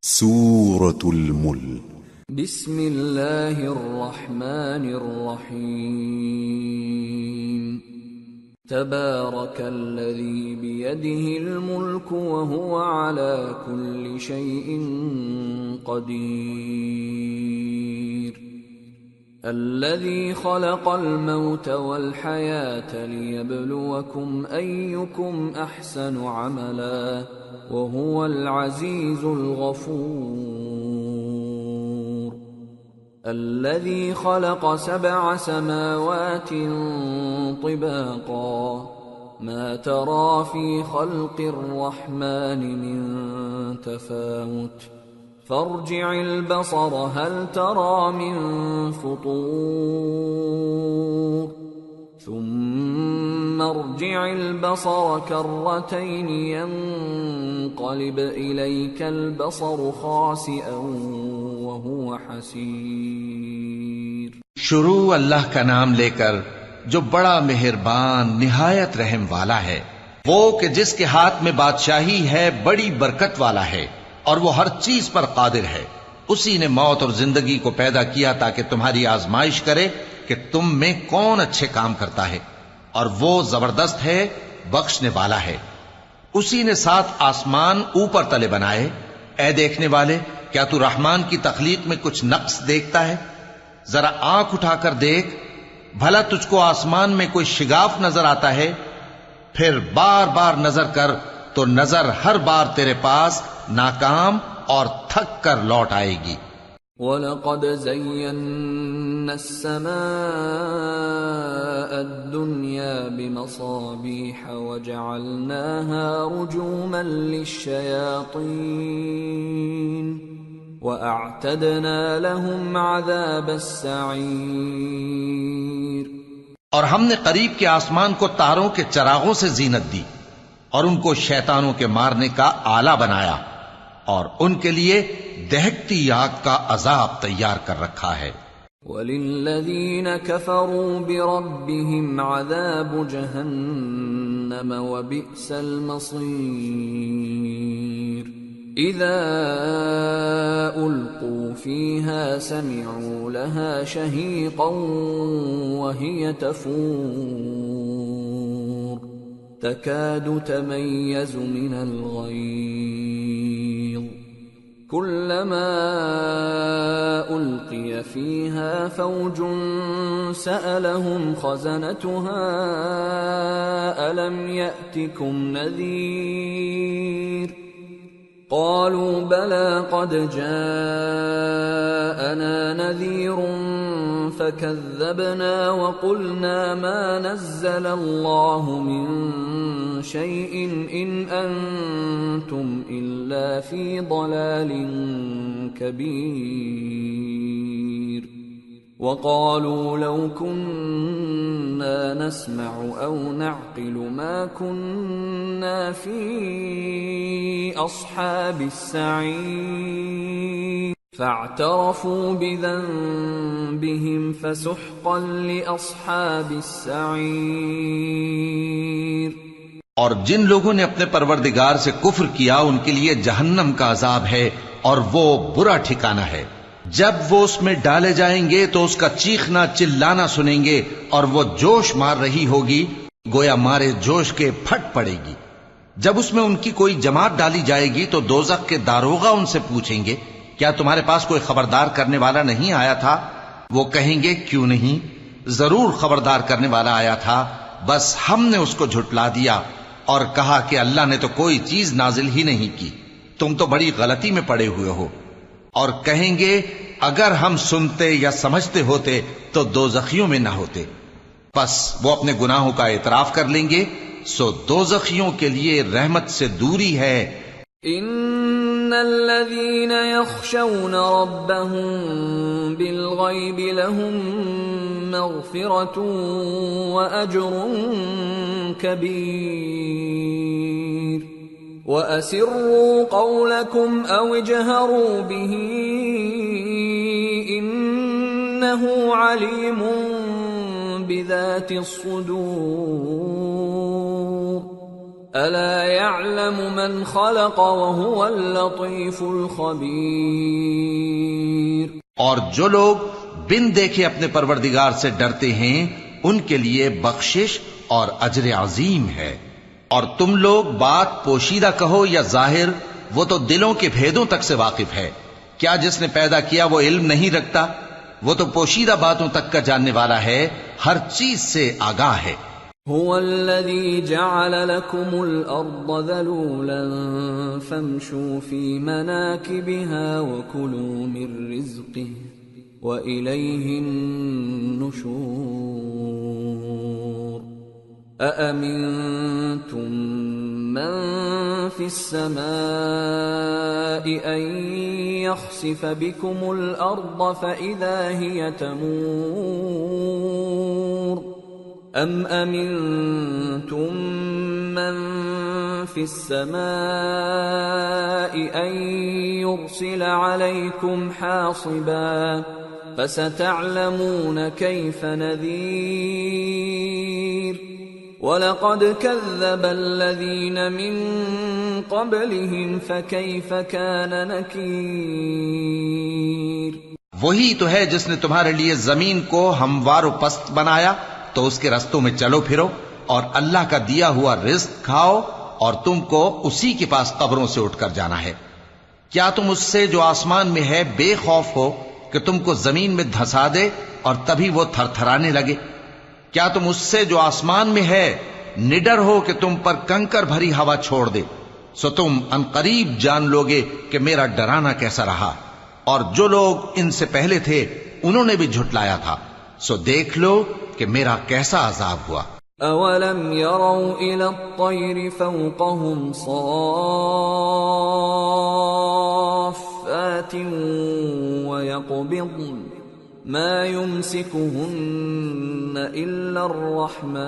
سورة الملك بسم اللہ الرحمن الرحیم تبارک الذی بیدہ الملک وہو علی کل شیء قدیر الذي خلق الموت والحياة ليبلوكم أيكم أحسن عملا وهو العزيز الغفور الذي خلق 7 سماوات طباقا ما ترى في خلق الرحمن من تفاوت فارجع البصر هل ترى من فطور ثم ارجع البصر كرتين ينقلب إليك البصر خاسئا وهو حسير. شروع اللہ کا نام لے کر جو بڑا مہربان نہایت رحم والا ہے، وہ کہ جس کے ہاتھ میں بادشاہی ہے بڑی برکت والا ہے اور وہ ہر چیز پر قادر ہے. اسی نے موت اور زندگی کو پیدا کیا تاکہ تمہاری آزمائش کرے کہ تم میں کون اچھے کام کرتا ہے، اور وہ زبردست ہے، بخشنے والا ہے. اسی نے 7 آسمان اوپر تلے بنائے. اے دیکھنے والے، کیا تو رحمان کی تخلیق میں کچھ نقص دیکھتا ہے؟ ذرا آنکھ اٹھا کر دیکھ، بھلا تجھ کو آسمان میں کوئی شگاف نظر آتا ہے؟ پھر بار بار نظر کر تو نظر ہر بار تیرے پاس ناکام اور تھک کر لوٹ آئے گی. وَلَقَدْ زَيَّنَّا السَّمَاءَ الدُّنْيَا بِمَصَابِيحَ وَجَعَلْنَاهَا رُجُومًا لِلشَّيَاطِينِ وَأَعْتَدْنَا لَهُمْ عَذَابَ السَّعِيرِ. اور ہم نے قریب کے آسمان کو تاروں کے چراغوں سے زینت دی اور ان کو شیطانوں کے مارنے کا آلہ بنایا، اور ان کے لیے دہکتی آگ کا عذاب تیار کر رکھا ہے. وَلِلَّذِينَ كَفَرُوا بِرَبِّهِمْ عَذَابُ جَهَنَّمَ وَبِئْسَ الْمَصِيرُ. إِذَا أُلْقُوا فِيهَا سَمِعُوا لَهَا شَهِيقًا وَهِيَ تَفُورُ تَكَادُ تَمَيَّزُ مِنَ الْغَيْظِ كُلَّمَا أُلْقِيَ فِيهَا فَوْجٌ سَأَلَهُمْ خَزَنَتُهَا أَلَمْ يَأْتِكُمْ نَذِيرٌ قالوا بلى قد جاءنا نذير فكذبنا وقلنا ما نزل الله من شيء إن أنتم إلا في ضلال كبير. وقالوا لو كنا نسمع أو نعقل ما كنا في أصحاب السعير فاعترفوا بذنبهم فسحقا لأصحاب السعير. اور جن لوگوں نے اپنے پروردگار سے کفر کیا ان کے لیے جہنم کا عذاب ہے اور وہ برا ٹھکانہ ہے. جب وہ اس میں ڈالے جائیں گے تو اس کا چیخنا چلانا سنیں گے اور وہ جوش مار رہی ہوگی گویا مارے جوش کے پھٹ پڑے گی. جب اس میں ان کی کوئی جماعت ڈالی جائے گی تو دوزخ کے داروغہ ان سے پوچھیں گے کیا تمہارے پاس کوئی خبردار کرنے والا نہیں آیا تھا؟ وہ کہیں گے کیوں نہیں، ضرور خبردار کرنے والا آیا تھا، بس ہم نے اس کو جھٹلا دیا اور کہا کہ اللہ نے تو کوئی چیز نازل ہی نہیں کی، تم تو بڑی غلطی میں پڑے ہوئے ہو. اور کہیں گے اگر ہم سنتے یا سمجھتے ہوتے تو دوزخیوں میں نہ ہوتے. پس وہ اپنے گناہوں کا اعتراف کر لیں گے، سو دوزخیوں کے لیے رحمت سے دوری ہے. ان الذين يخشون ربهم بالغيب لهم مغفرة واجر كبير. وَأَسِرُّوا قَوْلَكُمْ أَوْ اجْهَرُوا بِهِ إِنَّهُ عَلِيمٌ بِذَاتِ الصُّدُورِ ألا يعلم من خلق وهو اللطيف الخبير. اور جو لوگ بن دیکھے اپنے پروردگار سے ڈرتے ہیں ان کے لیے بخشش اور اجر عظیم ہے. اور تم لوگ بات پوشیدہ کہو یا ظاہر، وہ تو دلوں کے بھیدوں تک سے واقف ہے. کیا جس نے پیدا کیا وہ علم نہیں رکھتا؟ وہ تو پوشیدہ باتوں تک کا جاننے والا ہے، ہر چیز سے آگاہ ہے. هو الذي جعل لكم الأرض ذلولا فامشوا في مناكبها وكلوا من رزقه وإليه النشور. أأمنتم من في السماء أن يخسف بكم الأرض فإذا هي تمور أم أمنتم من في السماء أن يرسل عليكم حاصبا فستعلمون كيف نذير. وَلَقَدْ كَذَّبَ الَّذِينَ مِن قَبْلِهِمْ فَكَيْفَ كَانَ نَكِيرِ. وہی تو ہے جس نے تمہارے لیے زمین کو ہموار و پست بنایا تو اس کے رستوں میں چلو پھرو اور اللہ کا دیا ہوا رزق کھاؤ اور تم کو اسی کے پاس قبروں سے اٹھ کر جانا ہے. کیا تم اس سے جو آسمان میں ہے بے خوف ہو کہ تم کو زمین میں دھسا دے اور تبھی وہ تھر تھرانے لگے؟ کیا تم اس سے جو آسمان میں ہے نڈر ہو کہ تم پر کنکر بھری ہوا چھوڑ دے؟ سو تم عنقریب جان لوگے کہ میرا ڈرانا کیسا رہا. اور جو لوگ ان سے پہلے تھے انہوں نے بھی جھٹلایا تھا، سو دیکھ لو کہ میرا کیسا عذاب ہوا. اولم يروا الى الطير فوقهم صافات ويقبضن ما يمسكهن الا الرحمن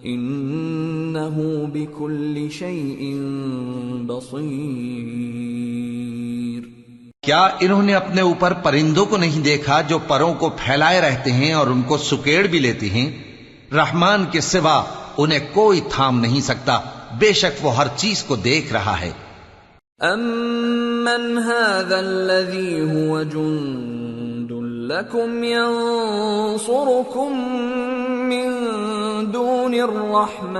انه بكل شيء بصير. کیا انہوں نے اپنے اوپر پرندوں کو نہیں دیکھا جو پروں کو پھیلائے رہتے ہیں اور ان کو سکیڑ بھی لیتے ہیں؟ رحمان کے سوا انہیں کوئی تھام نہیں سکتا، بے شک وہ ہر چیز کو دیکھ رہا ہے. امن هذا الذي هو جند لكم ينصركم من دون الرحمن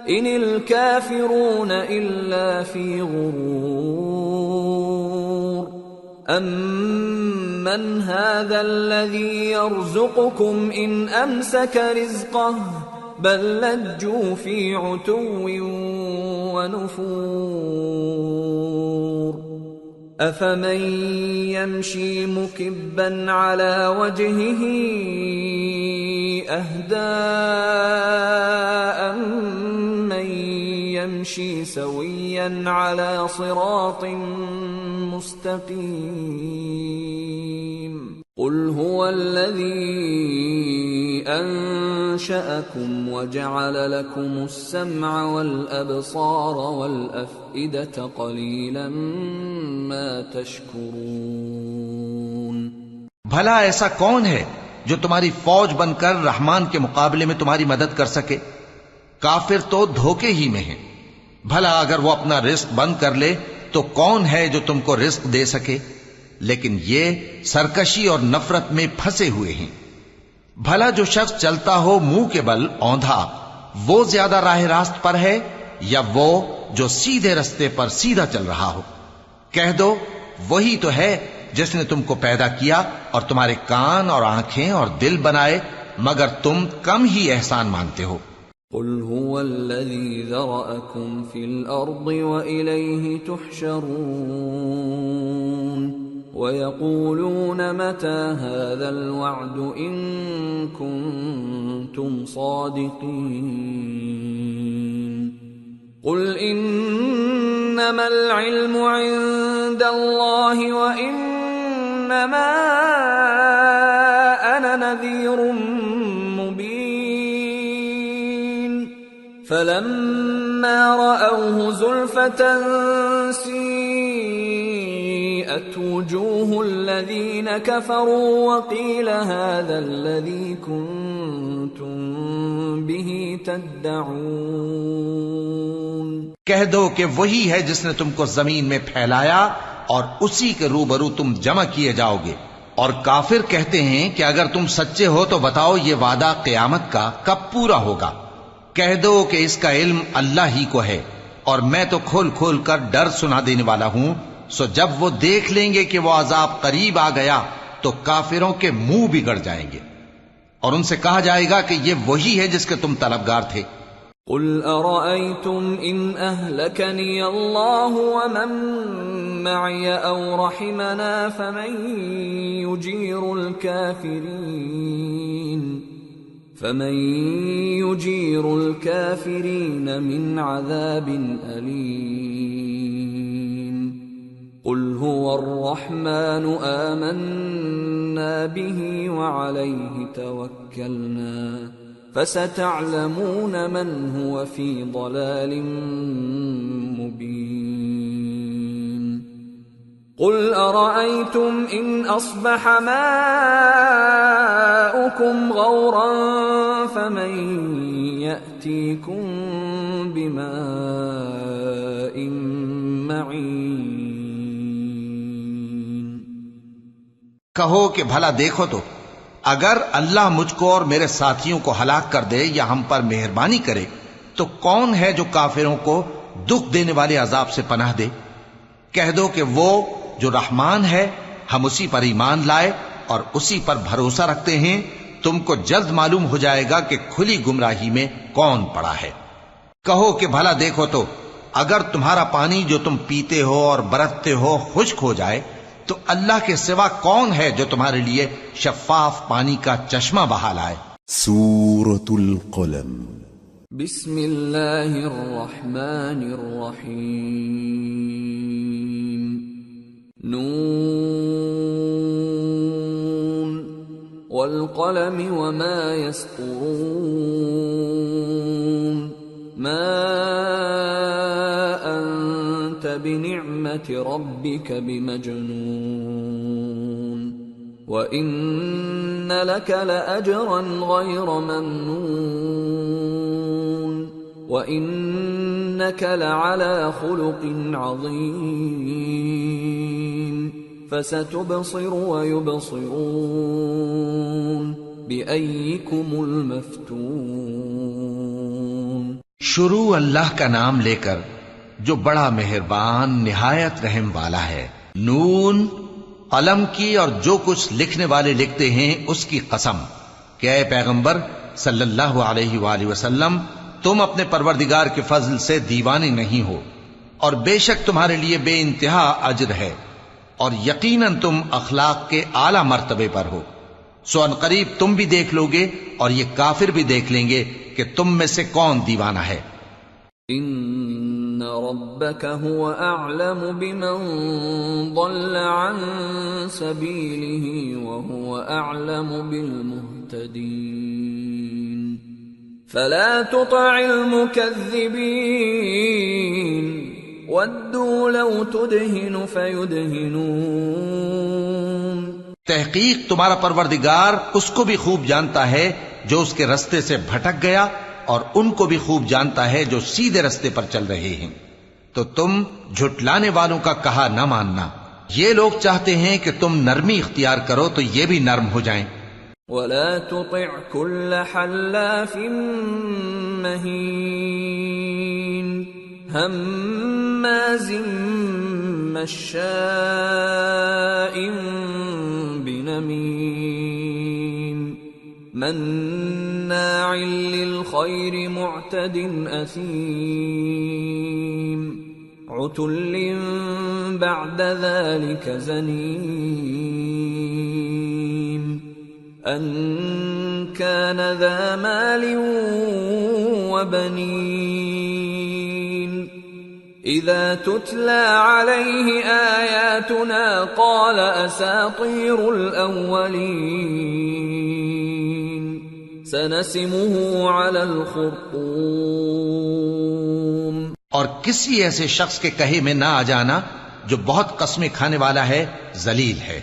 ان الكافرون الا في غرور. امن هذا الذي يرزقكم ان امسك رزقه بل لجوا في عتو ونفور. افمن يمشي مكبا على وجهه اهدى امن يمشي سويا على صراط مستقيم. قل هو الذي انشأكم وجعل لكم السمع والابصار والافئدة قليلا ما تشكرون. بھلا ایسا کون ہے جو تمہاری فوج بن کر رحمان کے مقابلے میں تمہاری مدد کر سکے؟ کافر تو دھوکے ہی میں ہیں. بھلا اگر وہ اپنا رزق بند کر لے تو کون ہے جو تم کو رزق دے سکے؟ لیکن یہ سرکشی اور نفرت میں پھنسے ہوئے ہیں. بھلا جو شخص چلتا ہو منہ کے بل اوندھا وہ زیادہ راہ راست پر ہے یا وہ جو سیدھے رستے پر سیدھا چل رہا ہو؟ کہہ دو وہی تو ہے جس نے تم کو پیدا کیا اور تمہارے کان اور آنکھیں اور دل بنائے، مگر تم کم ہی احسان مانتے ہو. قل هو الذي ذرأكم في الأرض وإليه تحشرون. ويقولون متى هذا الوعد إن كنتم صادقين. قل إنما العلم عند الله وإنما أنا نذير مبين. فلما رأوه زلفة سيئت سُيِّئَتْ وُجُوهُ الَّذِينَ كَفَرُوا وَقِيلَ هَذَا الَّذِي كُنتُم بِهِ تَدَّعُونَ کہہ دو کہ وہی ہے جس نے تم کو زمین میں پھیلایا اور اسی کے روبرو تم جمع کیے جاؤ گے. اور کافر کہتے ہیں کہ اگر تم سچے ہو تو بتاؤ یہ وعدہ قیامت کا کب پورا ہوگا. کہہ دو کہ اس کا علم اللہ ہی کو ہے اور میں تو کھول کھول کر ڈر سنا دینے والا ہوں. سو جب وہ دیکھ لیں گے کہ وہ عذاب قریب آ گیا تو کافروں کے منہ بگڑ جائیں گے اور ان سے کہا جائے گا کہ یہ وہی ہے جس کے تم طلبگار تھے. قل ارأيتم ان اهلكني الله ومن معي او رحمنا فمن يجير الكافرين من عذاب أليم. قل هو الرحمن آمنا به وعليه توكلنا فستعلمون من هو في ضلال مبين. قل أرأيتم إن أصبح ماؤكم غورا فمن يأتيكم بماء معين. کہو کہ بھلا دیکھو تو اگر اللہ مجھ کو اور میرے ساتھیوں کو ہلاک کر دے یا ہم پر مہربانی کرے تو کون ہے جو کافروں کو دکھ دینے والے عذاب سے پناہ دے. کہہ دو کہ وہ جو رحمان ہے ہم اسی پر ایمان لائے اور اسی پر بھروسہ رکھتے ہیں. تم کو جلد معلوم ہو جائے گا کہ کھلی گمراہی میں کون پڑا ہے. کہو کہ بھلا دیکھو تو اگر تمہارا پانی جو تم پیتے ہو اور برتتے ہو خشک ہو جائے تو اللہ کے سوا کون ہے جو تمہارے لیے شفاف پانی کا چشمہ بہا لائے. سورة القلم. بسم اللہ الرحمن الرحیم. نون والقلم وما يسطرون. ما أنت بنعمة ربك بمجنون. وإن لك لأجرا غير ممنون. وإنك لعلى خلق عظيم. فستبصر ويبصرون بأيكم المفتون. شروع اللہ کا نام لے کر جو بڑا مہربان نہایت رحم والا ہے. نون قلم کی اور جو کچھ لکھنے والے لکھتے ہیں اس کی قسم کہ اے پیغمبر صلی اللہ علیہ وآلہ وسلم تم اپنے پروردگار کے فضل سے دیوانے نہیں ہو اور بے شک تمہارے لیے بے انتہا اجر ہے اور یقیناً تم اخلاق کے اعلی مرتبے پر ہو. سو ان قریب تم بھی دیکھ لو گے اور یہ کافر بھی دیکھ لیں گے کہ تم میں سے کون دیوانہ ہے. ان ربك هو اعلم بمن ضل عن سبيله وهو اعلم بالمهتدين. فلا تطع المكذبين ودوا لو تدهن فيدهنون. تحقیق تمہارا پروردگار اس کو بھی خوب جانتا ہے جو اس کے رستے سے بھٹک گیا اور ان کو بھی خوب جانتا ہے جو سیدھے رستے پر چل رہے ہیں. تو تم جھٹلانے والوں کا کہا نہ ماننا. یہ لوگ چاہتے ہیں کہ تم نرمی اختیار کرو تو یہ بھی نرم ہو جائیں. ولا تطع كل حلاف مهين هماز مشاء بنميم مناع للخير معتد أثيم عتل بعد ذلك زنيم أن كان ذا مال وبنين إذا تتلى عليه آياتنا قال أساطير الأولين سنسمه على الخرطوم. اور کسی ایسے شخص کے کہے میں نہ آ جانا جو بہت قسمیں کھانے والا ہے ذلیل ہے۔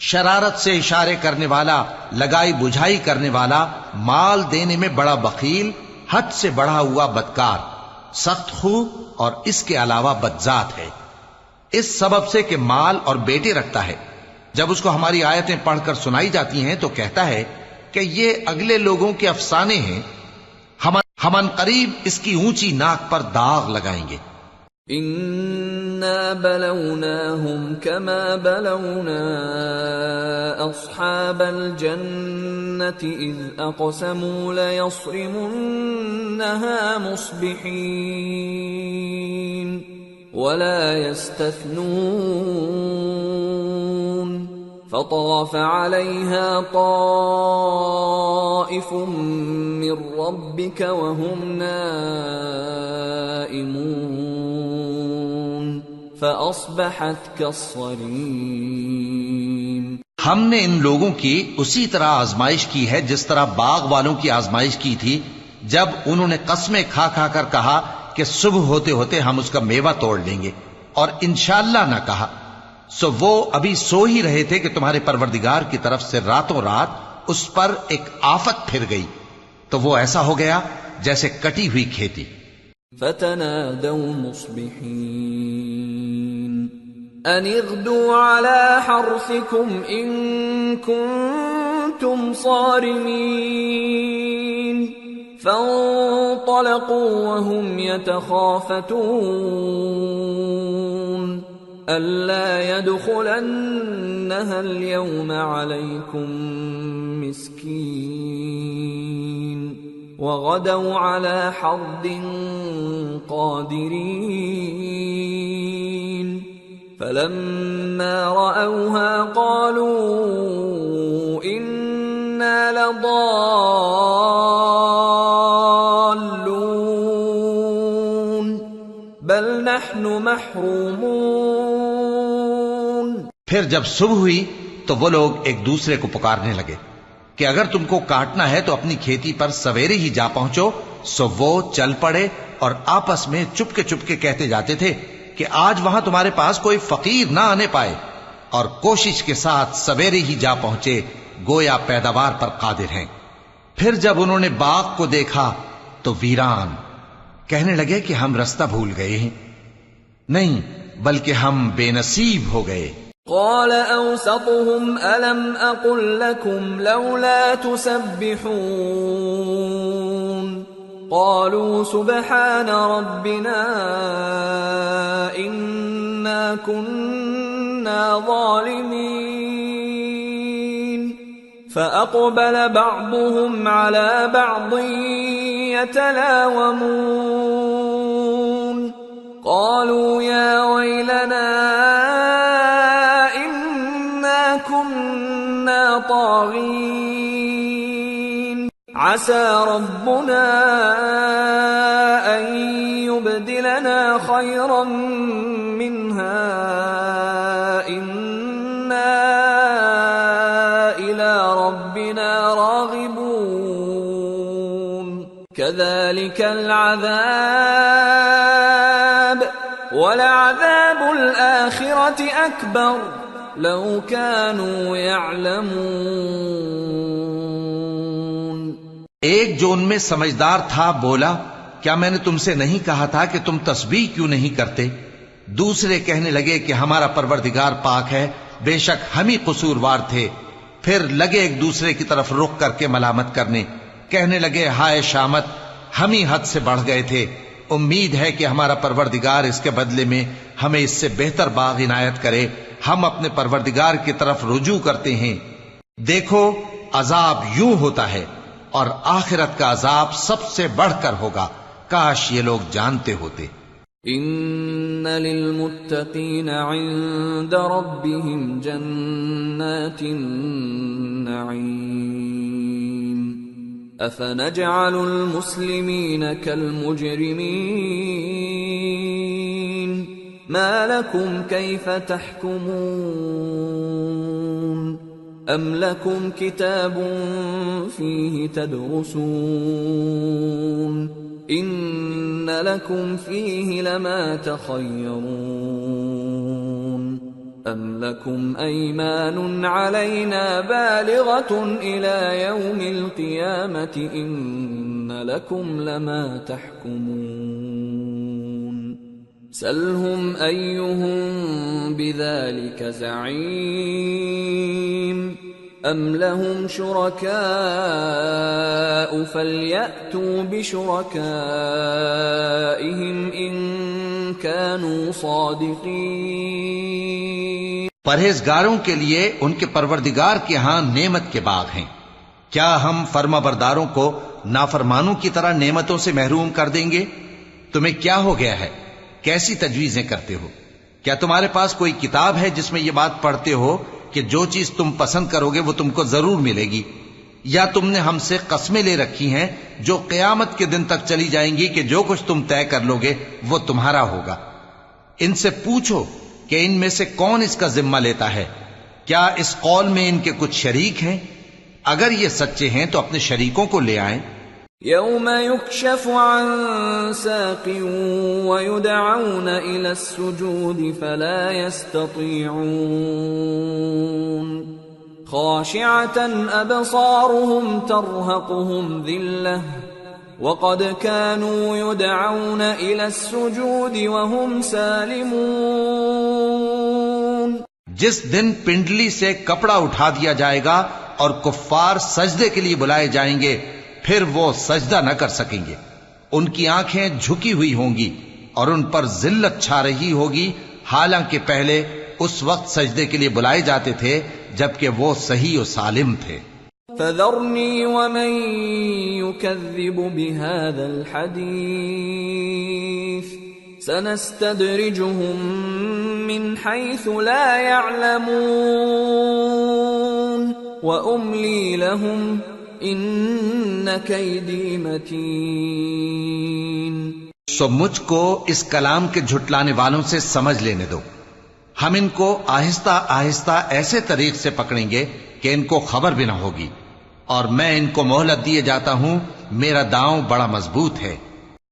شرارت سے اشارے کرنے والا، لگائی بجھائی کرنے والا، مال دینے میں بڑا بخیل، حد سے بڑھا ہوا بدکار، سخت خو اور اس کے علاوہ بدذات ہے، اس سبب سے کہ مال اور بیٹے رکھتا ہے۔ جب اس کو ہماری آیتیں پڑھ کر سنائی جاتی ہیں تو کہتا ہے کہ یہ اگلے لوگوں کے افسانے ہیں، ہم ان قریب اس کی اونچی ناک پر داغ لگائیں گے۔ إنا بلوناهم كما بلونا أصحاب الجنة إذ أقسموا ليصرمنها مصبحين ولا يستثنون فطاف عليها طائف من ربك وهم نائمون فأصبحت كالصريم۔ ہم نے ان لوگوں کی اسی طرح آزمائش کی ہے جس طرح باغ والوں کی آزمائش کی تھی جب انہوں نے قسمیں کھا کھا کر کہا کہ صبح ہوتے ہوتے ہم اس کا میوہ توڑ لیں گے، اور انشاءاللہ نہ کہا، سو وہ ابھی سو ہی رہے تھے کہ تمہارے پروردگار کی طرف سے راتوں رات اس پر ایک آفت پھر گئی، تو وہ ایسا ہو گیا جیسے کٹی ہوئی کھیتی۔ فتنادوا مصبحين أن اغدوا على حرثكم إن كنتم صارمين فانطلقوا وهم يتخافتون ألا يدخلنها اليوم عليكم مسكين وغدوا على حرد قادرين فلما رأوها قالوا إنا لضالون بل نحن محرومون۔ پھر جب صبح ہوئی تو وہ لوگ ایک دوسرے کو پکارنے لگے کہ اگر تم کو کاٹنا ہے تو اپنی کھیتی پر سویرے ہی جا پہنچو، سو وہ چل پڑے اور آپس میں چپکے چپکے کہتے جاتے تھے کہ آج وہاں تمہارے پاس کوئی فقیر نہ آنے پائے، اور کوشش کے ساتھ سویرے ہی جا پہنچے گویا پیداوار پر قادر ہیں۔ پھر جب انہوں نے باغ کو دیکھا تو ویران، کہنے لگے کہ ہم رستہ بھول گئے ہیں، نہیں بلکہ ہم بے نصیب ہو گئے۔ قال أوسطهم ألم أقل لكم لولا تسبحون قالوا سبحان ربنا إنا كنا ظالمين فأقبل بعضهم على بعض يتلاومون قالوا يا ويلنا كنا طاغين عسى ربنا أن يبدلنا خيرا منها إنا إلى ربنا راغبون كذلك العذاب ولعذاب الآخرة أكبر لو كانوا يعلمون۔ ایک جو ان میں سمجھدار تھا بولا، کیا میں نے تم سے نہیں کہا تھا کہ تم تسبیح کیوں نہیں کرتے؟ دوسرے کہنے لگے کہ ہمارا پروردگار پاک ہے، بے شک ہم ہی قصوروار تھے۔ پھر لگے ایک دوسرے کی طرف رخ کر کے ملامت کرنے، کہنے لگے ہائے شامت، ہم ہی حد سے بڑھ گئے تھے، امید ہے کہ ہمارا پروردگار اس کے بدلے میں ہمیں اس سے بہتر باغ عنایت کرے، ہم اپنے پروردگار کی طرف رجوع کرتے ہیں۔ دیکھو عذاب یوں ہوتا ہے، اور آخرت کا عذاب سب سے بڑھ کر ہوگا، کاش یہ لوگ جانتے ہوتے۔ ان للمتقین عند ربهم جنات النعیم افنجعل المسلمین كالمجرمین ما لكم كيف تحكمون ام لكم كتاب فيه تدرسون إن لكم فيه لما تخيرون أم لكم أيمان علينا بالغة إلى يوم القيامة إن لكم لما تحكمون سلهم أيهم بذلك زعيم أم لهم شركاء فليأتوا بشركائهم إن كانوا صادقين۔ پرہیزگاروں کے لیے ان کے پروردگار کے ہاں نعمت کے باغ ہیں، کیا ہم فرما برداروں کو نافرمانوں کی طرح نعمتوں سے محروم کر دیں گے؟ تمہیں کیا ہو گیا ہے؟ کیسی تجویزیں کرتے ہو؟ کیا تمہارے پاس کوئی کتاب ہے جس میں یہ بات پڑھتے ہو کہ جو چیز تم پسند کرو گے وہ تم کو ضرور ملے گی؟ یا تم نے ہم سے قسمیں لے رکھی ہیں جو قیامت کے دن تک چلی جائیں گی کہ جو کچھ تم طے کر لو گے وہ تمہارا ہوگا؟ ان سے پوچھو کہ ان میں سے کون اس کا ذمہ لیتا ہے؟ کیا اس قول میں ان کے کچھ شریک ہیں؟ اگر یہ سچے ہیں تو اپنے شریکوں کو لے آئیں۔ يوم يكشف عن ساق ويدعون إلى السجود فلا يستطيعون خاشعة أبصارهم ترهقهم ذلة وقد كانوا يدعون إلى السجود وهم سالمون۔ جس دن پنڈلی سے کپڑا اٹھا دیا جائے گا اور کفار سجدے کے لیے بلائے جائیں گے، پھر وہ سجدہ نہ کر سکیں گے، ان کی آنکھیں جھکی ہوئی ہوں گی اور ان پر ذلت چھا رہی ہوگی، حالانکہ پہلے اس وقت سجدے کے لیے بلائے جاتے تھے جبکہ وہ صحیح و سالم تھے۔ فذرنی ومن یکذب بهذا الحدیث سنستدرجهم من حيث لا يعلمون واملی لهم ان کیدی متین۔ سو مجھ کو اس کلام کے جھٹلانے والوں سے سمجھ لینے دو، ہم ان کو آہستہ آہستہ ایسے طریق سے پکڑیں گے کہ ان کو خبر بھی نہ ہوگی، اور میں ان کو مہلت دیے جاتا ہوں، میرا داؤں بڑا مضبوط ہے۔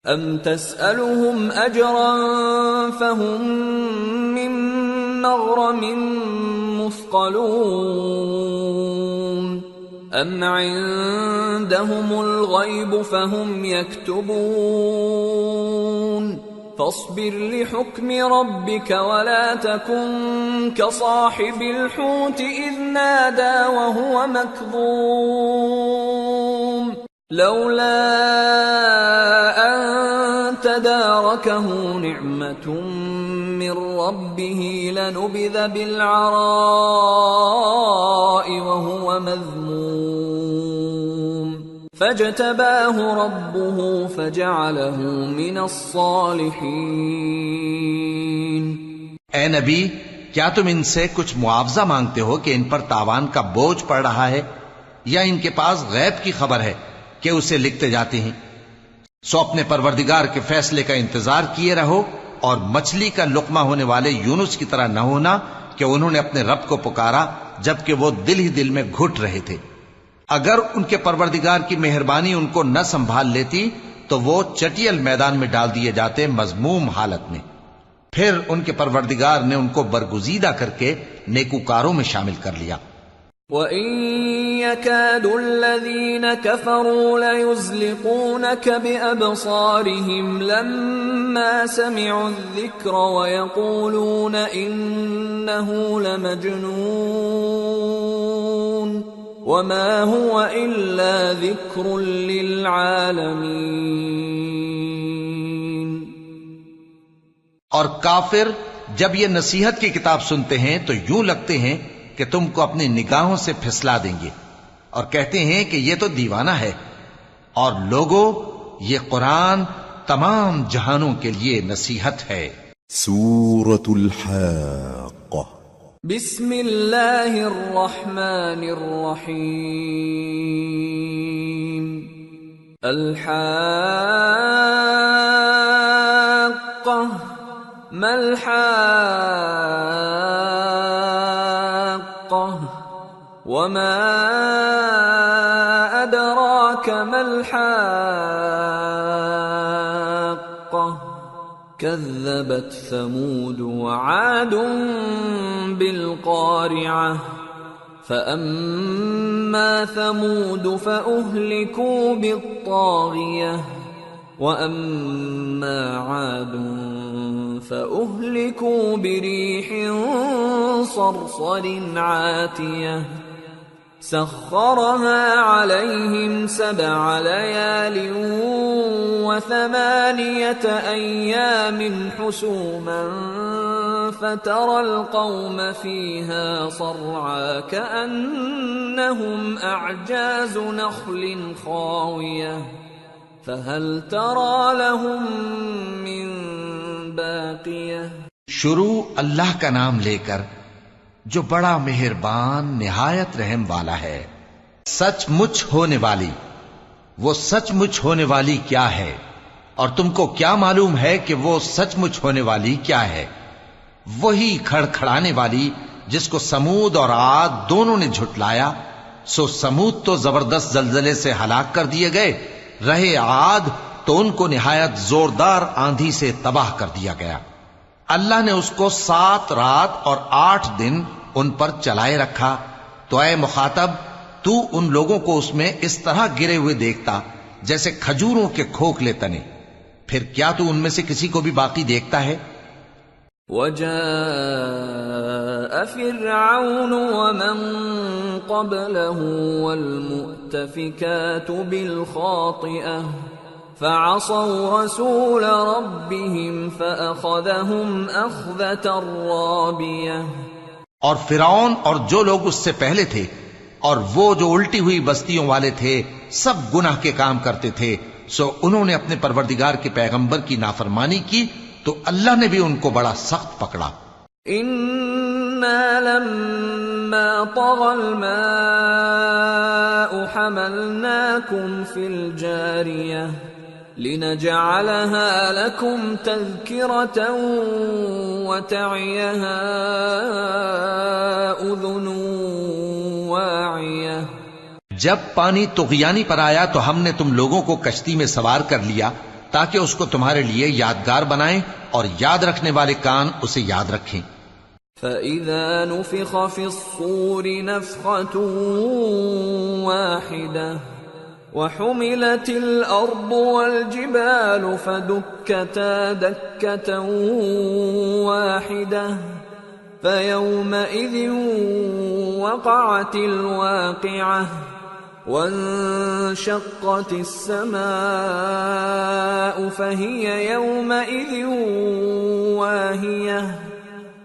ام تسألهم اجرا فهم من مغرم مثقلون ام عندهم الغیب فهم یکتبون فاصبر لحکم ربك ولا تكن كصاحب الحوت اذ نادى وهو مكظوم لولا ان تداركه نعمة من ربه لنبذ بالعراء وهو مذموم فاجتباه ربه فجعله من الصالحين۔ اے نبی، کیا تم ان سے کچھ معاوضہ مانگتے ہو کہ ان پر تاوان کا بوجھ پڑ رہا ہے، یا ان کے پاس غیب کی خبر ہے کہ اسے لکھتے جاتے ہیں؟ سو اپنے پروردگار کے فیصلے کا انتظار کیے رہو، اور مچھلی کا لقمہ ہونے والے یونس کی طرح نہ ہونا کہ انہوں نے اپنے رب کو پکارا جبکہ وہ دل ہی دل میں گھٹ رہے تھے۔ اگر ان کے پروردگار کی مہربانی ان کو نہ سنبھال لیتی تو وہ چٹیل میدان میں ڈال دیے جاتے مذموم حالت میں۔ پھر ان کے پروردگار نے ان کو برگزیدہ کر کے نیکوکاروں میں شامل کر لیا۔ وَإِن يَكَادُ الَّذِينَ كَفَرُوا لَيُزْلِقُونَكَ بِأَبْصَارِهِمْ لَمَّا سَمِعُوا الذِّكْرَ وَيَقُولُونَ إِنَّهُ لَمَجْنُونٌ وَمَا هُوَ إِلَّا ذِكْرٌ لِّلْعَالَمِينَ۔ اور کافر جب یہ نصیحت کی کتاب سنتے ہیں تو یوں لگتے ہیں کہ تم کو اپنی نگاہوں سے پھسلا دیں گے، اور کہتے ہیں کہ یہ تو دیوانہ ہے، اور لوگوں یہ قرآن تمام جہانوں کے لیے نصیحت ہے۔ سورة الحاقة بسم اللہ الرحمن الرحیم۔ الحاقة ما الحاقة وما أدراك ما الحاقة كذبت ثمود وعاد بالقارعة فأما ثمود فأهلكوا بالطاغية وأما عاد فأهلكوا بريح صرصر عاتية سخرها عليهم 7 ليال و8 أيام حسوما فترى القوم فيها صرعا كأنهم أعجاز نخل خاوية فهل ترى لهم من باقية. شروع اللہ کا نام لے کر جو بڑا مہربان نہایت رحم والا ہے. سچ مچ ہونے والی، وہ سچ مچ ہونے والی کیا ہے؟ اور تم کو کیا معلوم ہے کہ وہ سچ مچ ہونے والی کیا ہے؟ وہی کھڑکھڑانے والی جس کو سمود اور عاد دونوں نے جھٹلایا. سو سمود تو زبردست زلزلے سے ہلاک کر دیے گئے، رہے عاد تو ان کو نہایت زوردار آندھی سے تباہ کر دیا گیا. اللہ نے اس کو 7 رات اور 8 دن ان پر چلائے رکھا. تو اے مخاطب، تو ان لوگوں کو اس میں اس طرح گرے ہوئے دیکھتا جیسے کھجوروں کے کھوکھلے تنے. پھر کیا تو ان میں سے کسی کو بھی باقی دیکھتا ہے؟ وجاء فرعون ومن قبله والمؤتفكات بالخاطئة فعصوا رسول ربهم فأخذهم أخذة رابية. اور فرعون اور جو لوگ اس سے پہلے تھے اور وہ جو الٹی ہوئی بستیوں والے تھے سب گناہ کے کام کرتے تھے، سو انہوں نے اپنے پروردگار کے پیغمبر کی نافرمانی کی تو اللہ نے بھی ان کو بڑا سخت پکڑا. إنا لما طغى الماء حملناكم في الجارية لنجعلها لكم تذكرة وتعيها أذن واعية. جب پانی طغیانی پر آیا تو ہم نے تم لوگوں کو کشتی میں سوار کر لیا تاکہ اس کو تمہارے لیے یادگار بنائیں اور یاد رکھنے والے کان اسے یاد رکھیں. فَإِذَا نُفِخَ فِي الصُّورِ نَفْخَةٌ وَاحِدَةٌ وَحُمِلَتِ الْأَرْضُ وَالْجِبَالُ فَدُكَّتَا دَكَّةً وَاحِدَةً فَيَوْمَئِذٍ وَقَعَتِ الْوَاقِعَةُ وَانشَقَّتِ السَّمَاءُ فَهِيَ يَوْمَئِذٍ وَاهِيَةٌ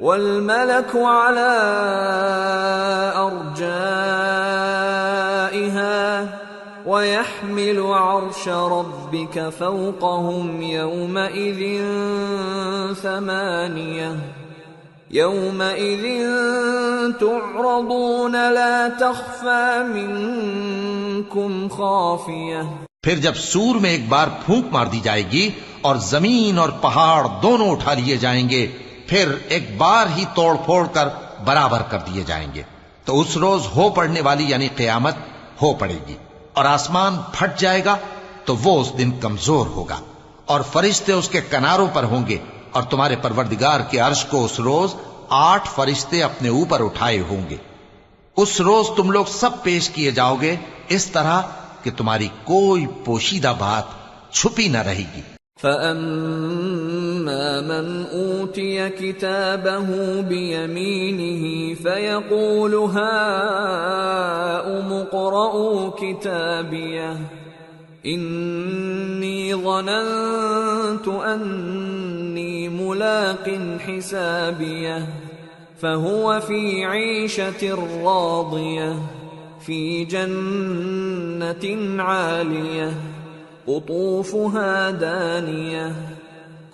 وَالْمَلَكُ عَلَى أَرْجَائِهَا وَيَحْمِلُ عَرْشَ رَبِّكَ فَوْقَهُمْ يَوْمَئِذٍ ثَمَانِيَةٌ يَوْمَئِذٍ تُعْرَضُونَ لَا تَخْفَى مِنكُمْ خَافِيَةٌ. پھر جب سور میں ایک بار پھونک مار دی جائے گی اور زمین اور پہاڑ دونوں اٹھا لیے جائیں گے، پھر ایک بار ہی توڑ پھوڑ کر برابر کر دیے جائیں گے. تو اس روز ہو پڑنے والی یعنی قیامت ہو پڑے گی اور آسمان پھٹ جائے گا تو وہ اس دن کمزور ہوگا اور فرشتے اس کے کناروں پر ہوں گے اور تمہارے پروردگار کے عرش کو اس روز 8 فرشتے اپنے اوپر اٹھائے ہوں گے. اس روز تم لوگ سب پیش کیے جاؤ گے اس طرح کہ تمہاری کوئی پوشیدہ بات چھپی نہ رہے گی. فَأَمَّا مَنْ أُوتِيَ كِتَابَهُ بِيَمِينِهِ فَيَقُولُ هَاؤُمُ اقْرَءُوا كِتَابِيَهْ إِنِّي ظَنَنتُ أَنِّي مُلَاقٍ حِسَابِيَهْ فَهُوَ فِي عِيشَةٍ رَاضِيَةٍ فِي جَنَّةٍ عَالِيَةٍ قطوفها دانية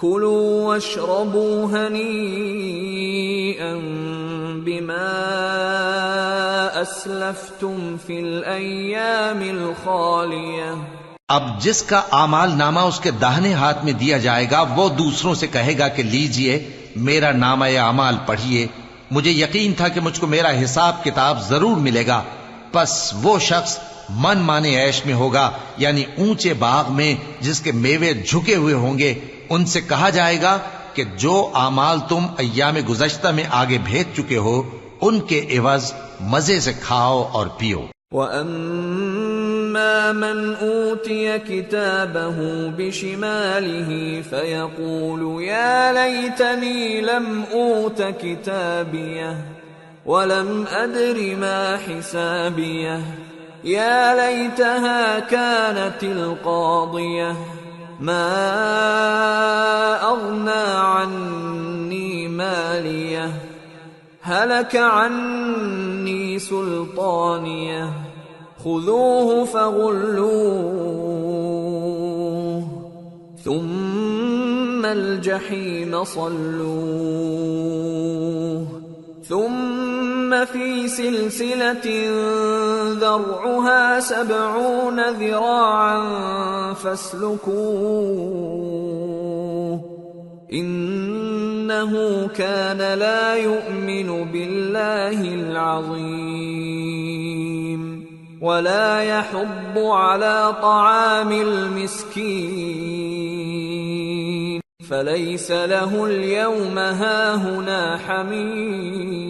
كلوا واشربوا هنيئا بما أسلفتم في الأيام الخالية. اب جس کا اعمال نامہ اس کے داہنے ہاتھ میں دیا جائے گا وہ دوسروں سے کہے گا کہ لیجئے میرا نامہ اعمال پڑھیے، مجھے یقین تھا کہ مجھ کو میرا حساب کتاب ضرور ملے گا. پس وہ شخص من مانے عیش میں ہوگا، یعنی اونچے باغ میں جس کے میوے جھکے ہوئے ہوں گے، ان سے کہا جائے گا کہ جو اعمال تم ایام گزشتہ میں آگے بھیج چکے ہو ان کے عوض مزے سے کھاؤ اور پیو۔ وَأَمَّا مَنْ أُوتِيَ كِتَابَهُ بِشِمَالِهِ فَيَقُولُ يَا لَيْتَنِي لَمْ أُوتَ كِتَابِيَهْ وَلَمْ أَدْرِ مَا حِسَابِيَهْ يَا لَيْتَهَا كَانَتِ الْقَاضِيَةَ مَا أَغْنَى عَنِّي مَالِيَهْ هَلَكَ عَنِّي سُلْطَانِيَهْ خُذُوهُ فَغُلُّوهُ ثُمَّ الْجَحِيمَ صَلُّوهُ ثُمَّ فِي سِلْسِلَةٍ ذَرْعُهَا 70 ذِرَاعًا فَاسْلُكُوهُ إِنَّهُ كَانَ لَا يُؤْمِنُ بِاللَّهِ الْعَظِيمِ وَلَا يَحُضُّ عَلَى طَعَامِ الْمِسْكِينِ فَلَيْسَ لَهُ الْيَوْمَ هَاهُنَا حَمِيمٌ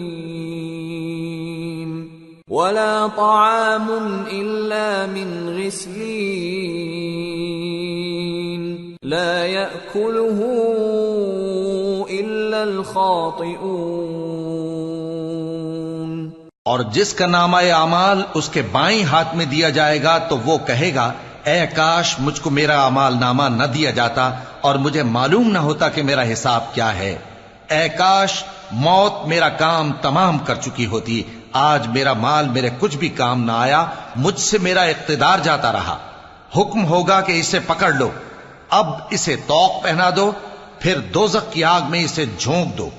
وَلَا طَعَامٌ إِلَّا مِنْ غِسْلِينٍ لَا يَأْكُلُهُ إِلَّا الْخَاطِئُونَ۔ اور جس کا نامہ اعمال اس کے بائیں ہاتھ میں دیا جائے گا تو وہ کہے گا اے کاش مجھ کو میرا اعمال نامہ نہ دیا جاتا اور مجھے معلوم نہ ہوتا کہ میرا حساب کیا ہے۔ اے کاش موت میرا کام تمام کر چکی ہوتی، آج میرا مال میرے کچھ بھی کام نہ آیا، مجھ سے میرا اقتدار جاتا رہا۔ حکم ہوگا کہ اسے پکڑ لو، اب اسے طوق پہنا دو، پھر دوزخ کی آگ میں اسے جھونک دو،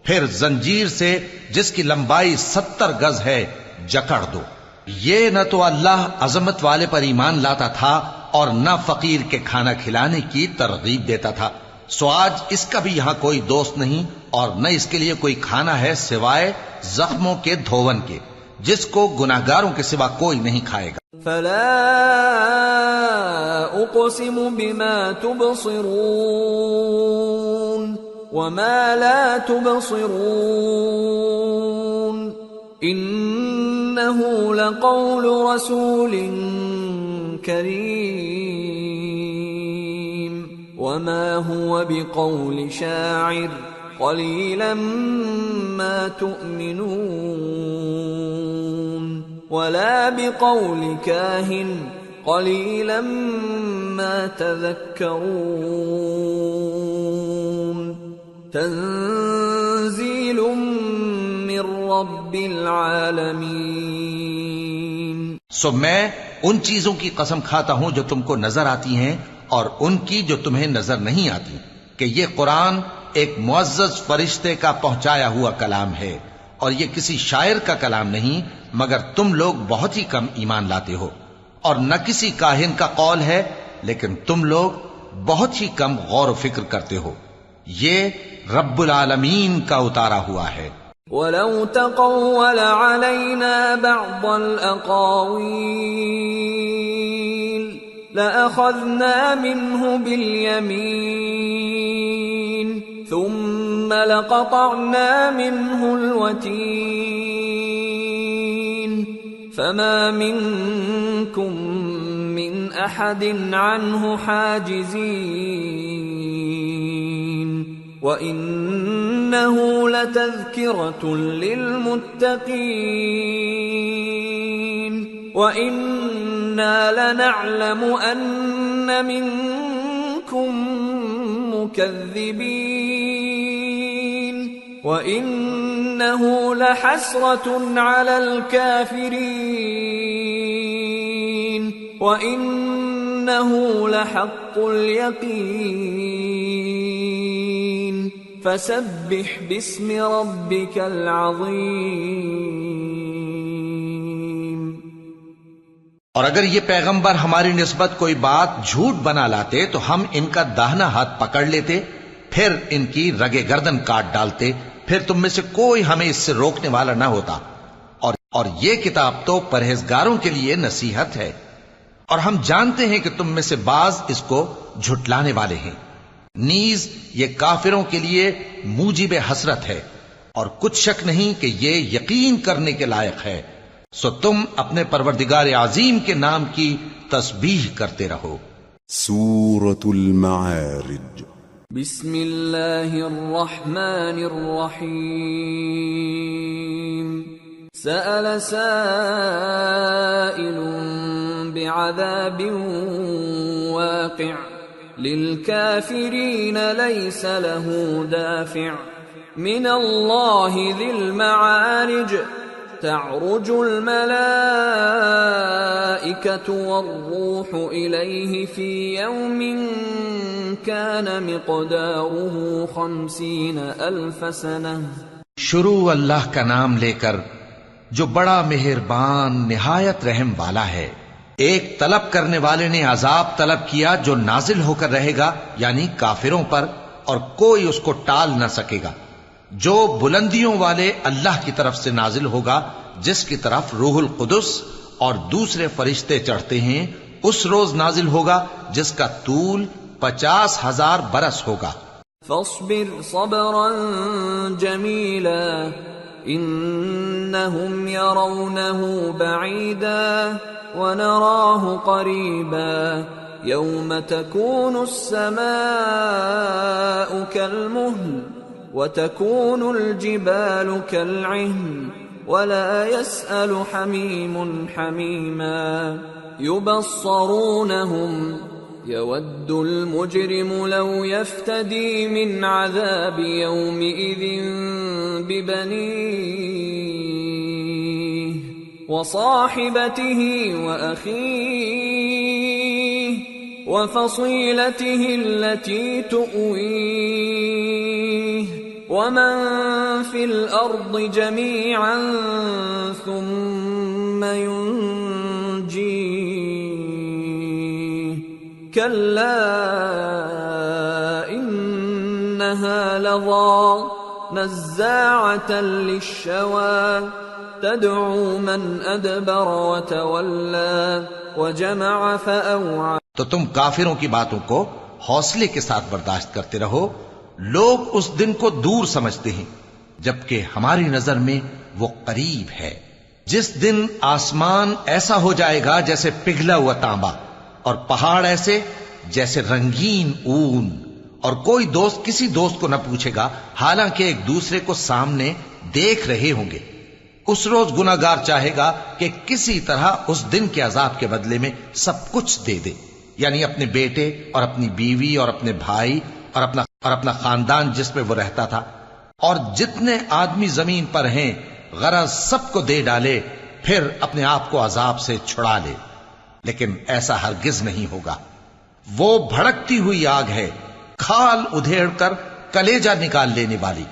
پھر زنجیر سے جس کی لمبائی 70 گز ہے جکڑ دو۔ یہ نہ تو اللہ عظمت والے پر ایمان لاتا تھا اور نہ فقیر کے کھانا کھلانے کی ترغیب دیتا تھا، سو آج اس کا بھی یہاں کوئی دوست نہیں اور نہ اس کے لیے کوئی کھانا ہے سوائے زخموں کے دھون کے، جس کو گناہگاروں کے سوا کوئی نہیں کھائے گا۔ فلا اقسم بما تبصرون وما لا تبصرون انه لقول رسول کریم وما هو بقول شاعر قليلا ما تؤمنون ولا بقول كاهن قليلا ما تذكرون تنزيل من رب العالمين۔ سو میں ان چیزوں کی قسم کھاتا ہوں جو تم کو نظر آتی ہیں اور ان کی جو تمہیں نظر نہیں آتی کہ یہ قرآن ایک معزز فرشتے کا پہنچایا ہوا کلام ہے اور یہ کسی شاعر کا کلام نہیں، مگر تم لوگ بہت ہی کم ایمان لاتے ہو، اور نہ کسی کاہن کا قول ہے لیکن تم لوگ بہت ہی کم غور و فکر کرتے ہو۔ یہ رب العالمین کا اتارا ہوا ہے۔ وَلَوْ تَقَوَّلَ عَلَيْنَا بَعْضَ الْأَقَاوِيلِ لَأَخَذْنَا مِنْهُ بِالْيَمِينِ ثُمَّ لَقَطَعْنَا مِنْهُ الْوَتِينَ فَمَا مِنْكُمْ مِنْ أَحَدٍ عَنْهُ حَاجِزِينَ وَإِنَّهُ لَتَذْكِرَةٌ لِلْمُتَّقِينَ وَإِنَّا لَنَعْلَمُ أَنَّ مِنْكُمْ مُكَذِّبِينَ وَإِنَّهُ لَحَسْرَةٌ عَلَى الْكَافِرِينَ وَإِنَّهُ لَحَقُّ الْيَقِينِ فَسَبِّحْ بِاسْمِ رَبِّكَ الْعَظِيمِ۔ اور اگر یہ پیغمبر ہماری نسبت کوئی بات جھوٹ بنا لاتے تو ہم ان کا داہنا ہاتھ پکڑ لیتے، پھر ان کی رگے گردن کاٹ ڈالتے، پھر تم میں سے کوئی ہمیں اس سے روکنے والا نہ ہوتا۔ اور یہ کتاب تو پرہیزگاروں کے لیے نصیحت ہے، اور ہم جانتے ہیں کہ تم میں سے بعض اس کو جھٹلانے والے ہیں۔ نیز یہ کافروں کے لیے موجب حسرت ہے، اور کچھ شک نہیں کہ یہ یقین کرنے کے لائق ہے، سو تم اپنے پروردگار عظیم کے نام کی تسبیح کرتے رہو۔ سورة المعارج۔ بسم اللہ الرحمن الرحیم۔ سأل سائل بعذاب واقع للكافرين ليس له دافع من الله ذي المعارج تعرج الملائكة والروح إليه في يوم كان مقداره 50,000 سنة۔ شروع اللہ کا نام لے کر جو بڑا مہربان نہایت رحم والا ہے۔ ایک طلب کرنے والے نے عذاب طلب کیا جو نازل ہو کر رہے گا، یعنی کافروں پر، اور کوئی اس کو ٹال نہ سکے گا، جو بلندیوں والے اللہ کی طرف سے نازل ہوگا، جس کی طرف روح القدس اور دوسرے فرشتے چڑھتے ہیں، اس روز نازل ہوگا جس کا طول 50,000 برس ہوگا۔ فاصبر صبرا جميلا إنهم يرونه بعيدا ونراه قريبا يوم تكون السماء كالمهل وتكون الجبال كالعهن ولا يسأل حميم حميما يبصرونهم يود المجرم لو يفتدي من عذاب يومئذ ببنيه وصاحبته وأخيه وفصيلته التي تؤويه ومن في الأرض جميعا ثم ينجيه كلا إنها لظى نزاعة للشوى تدعو من أدبر وتولى وجمع فأوعى۔ تو تم کافروں کی باتوں کو حوصلے کے ساتھ برداشت کرتے رہو۔ لوگ اس دن کو دور سمجھتے ہیں، جبکہ ہماری نظر میں وہ قریب ہے، جس دن آسمان ایسا ہو جائے گا جیسے پگھلا ہوا تانبا، اور پہاڑ ایسے جیسے رنگین اون، اور کوئی دوست کسی دوست کو نہ پوچھے گا، حالانکہ ایک دوسرے کو سامنے دیکھ رہے ہوں گے۔ اس روز گناہگار چاہے گا کہ کسی طرح اس دن کے عذاب کے بدلے میں سب کچھ دے دے، یعنی اپنے بیٹے اور اپنی بیوی اور اپنے بھائی اور اپنا خاندان جس میں وہ رہتا تھا، اور جتنے آدمی زمین پر ہیں، غرض سب کو دے ڈالے، پھر اپنے آپ کو عذاب سے چھڑا لے۔ لیکن ایسا ہرگز نہیں ہوگا۔ وہ بھڑکتی ہوئی آگ ہے، کھال ادھیڑ کر کلیجہ نکال لینے والی۔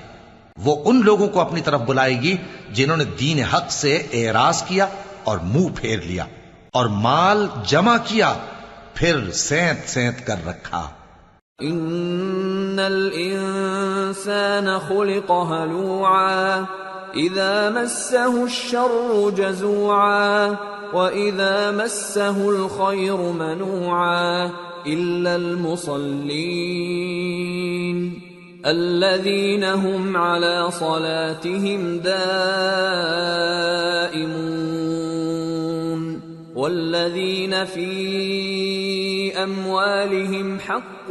وہ ان لوگوں کو اپنی طرف بلائے گی جنہوں نے دین حق سے اعراض کیا اور منہ پھیر لیا، اور مال جمع کیا، پھر سینت سینت کر رکھا۔ ان الانسان خلق هلوعا اذا مسه الشر جزوعا واذا مسه الخير منوعا الا المصلين الذين هم على صلاتهم دائمون والذين في أموالهم حق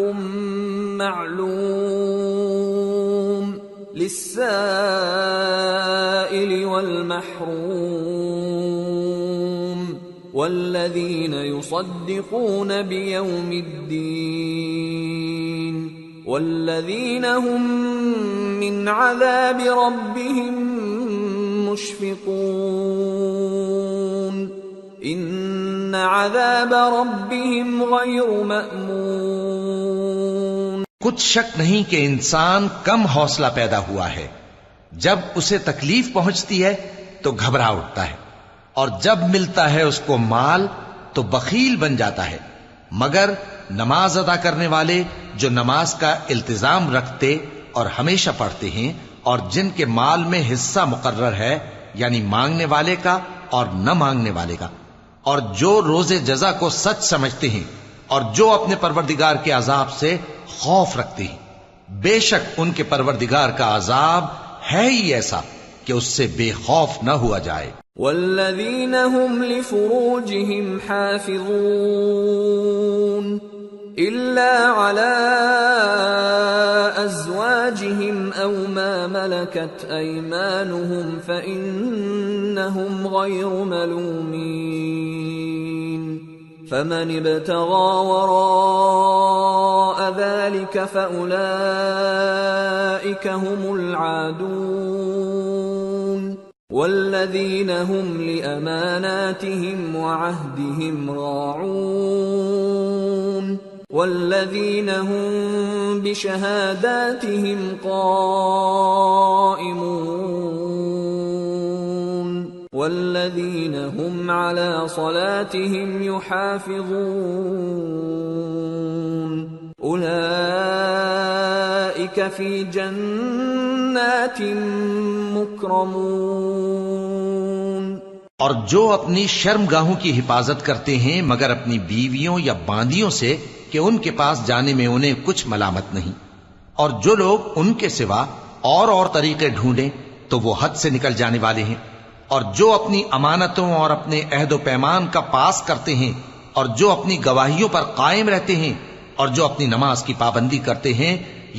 معلوم للسائل والمحروم والذين يصدقون بيوم الدين والذين هم من عذاب ربهم مشفقون ان عذاب ربهم غیر مأمون۔ کچھ شک نہیں کہ انسان کم حوصلہ پیدا ہوا ہے، جب اسے تکلیف پہنچتی ہے تو گھبرا اٹھتا ہے، اور جب ملتا ہے اس کو مال تو بخیل بن جاتا ہے، مگر نماز ادا کرنے والے جو نماز کا التزام رکھتے اور ہمیشہ پڑھتے ہیں، اور جن کے مال میں حصہ مقرر ہے، یعنی مانگنے والے کا اور نہ مانگنے والے کا، اور جو روز جزا کو سچ سمجھتے ہیں، اور جو اپنے پروردگار کے عذاب سے خوف رکھتے ہیں، بے شک ان کے پروردگار کا عذاب ہے ہی ایسا کہ اس سے بے خوف نہ ہوا جائے۔ والذین هم لفروجهم حافظون إلا على أزواجهم أو ما ملكت أيمانهم فإنهم غير ملومين فمن ابتغى وراء ذلك فأولئك هم العادون والذين هم لأماناتهم وعهدهم راعون والذين هم بشهاداتهم قائمون والذين هم على صلاتهم يحافظون أولئك في جنات مكرمون۔ اور جو اپنی شرمگاہوں کی حفاظت کرتے ہیں مگر اپنی بیویوں یا باندیوں سے کہ ان کے پاس جانے میں انہیں کچھ ملامت نہیں، اور جو لوگ ان کے سوا اور طریقے ڈھونڈیں تو وہ حد سے نکل جانے والے ہیں، اور جو اپنی امانتوں اور اپنے عہد و پیمان کا پاس کرتے ہیں، اور جو اپنی گواہیوں پر قائم رہتے ہیں، اور جو اپنی نماز کی پابندی کرتے ہیں،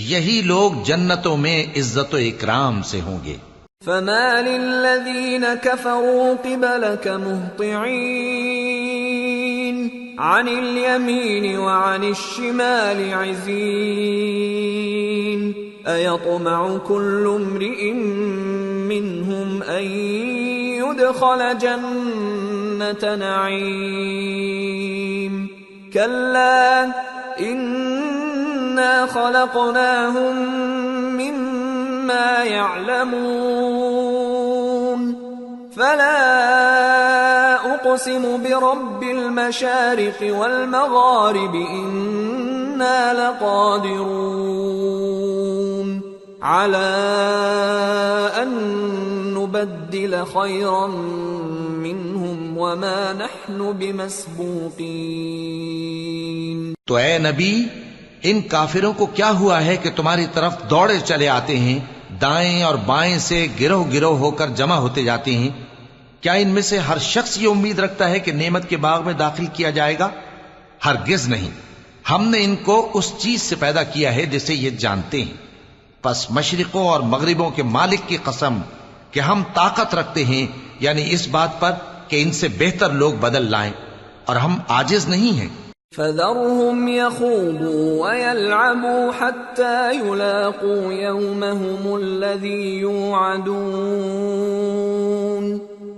یہی لوگ جنتوں میں عزت و اکرام سے ہوں گے۔ فما للذين كفروا قبلك مهطعين عن اليمين وعن الشمال عزين أيطمع كل امرئ منهم أن يدخل جنة نعيم كلا إنا خلقناهم مما يعلمون فلا أقسم برب المشارق والمغارب إنا لقادرون على أن نبدل خيرا منهم وما نحن بمسبوقين۔ تو اے نبی، ان کافروں کو کیا ہوا ہے کہ تمہاری طرف دوڑے چلے آتے ہیں، دائیں اور بائیں سے گروہ گروہ ہو کر جمع ہوتے جاتے ہیں؟ کیا ان میں سے ہر شخص یہ امید رکھتا ہے کہ نعمت کے باغ میں داخل کیا جائے گا؟ ہرگز نہیں، ہم نے ان کو اس چیز سے پیدا کیا ہے جسے یہ جانتے ہیں۔ پس مشرقوں اور مغربوں کے مالک کی قسم کہ ہم طاقت رکھتے ہیں، یعنی اس بات پر کہ ان سے بہتر لوگ بدل لائیں، اور ہم عاجز نہیں ہیں۔ فذرهم يخوضوا ويلعبوا حتى يلاقوا يومهم الذي يوعدون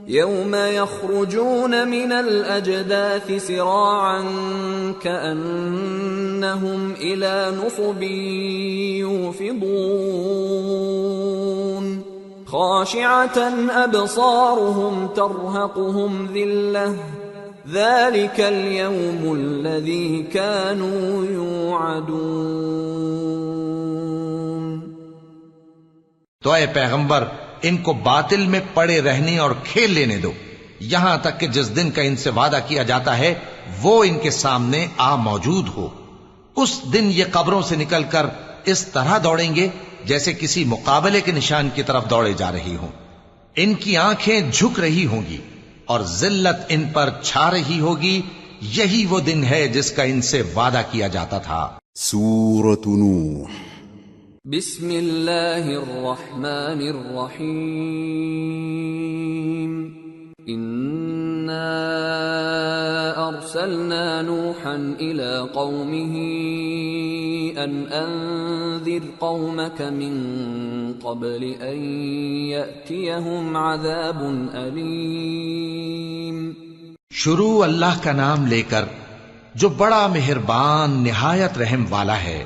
يوم يخرجون من الأجداث سراعا كأنهم إلى نصب يوفضون خاشعة أبصارهم ترهقهم ذلة ذلك اليوم الذي كانوا يوعدون۔ تو اے پیغمبر، ان کو باطل میں پڑے رہنے اور کھیل لینے دو یہاں تک کہ جس دن کا ان سے وعدہ کیا جاتا ہے وہ ان کے سامنے آ موجود ہو۔ اس دن یہ قبروں سے نکل کر اس طرح دوڑیں گے جیسے کسی مقابلے کے نشان کی طرف دوڑے جا رہی ہوں۔ ان کی آنکھیں جھک رہی ہوں گی اور ذلت ان پر چھا رہی ہوگی۔ یہی وہ دن ہے جس کا ان سے وعدہ کیا جاتا تھا۔ سورة نوح۔ بسم اللہ الرحمن الرحیم۔ انا ارسلنا نوحا الى قومه ان انذر قومك من قبل ان يأتيهم عذاب الیم۔ شروع اللہ کا نام لے کر جو بڑا مہربان نہایت رحم والا ہے۔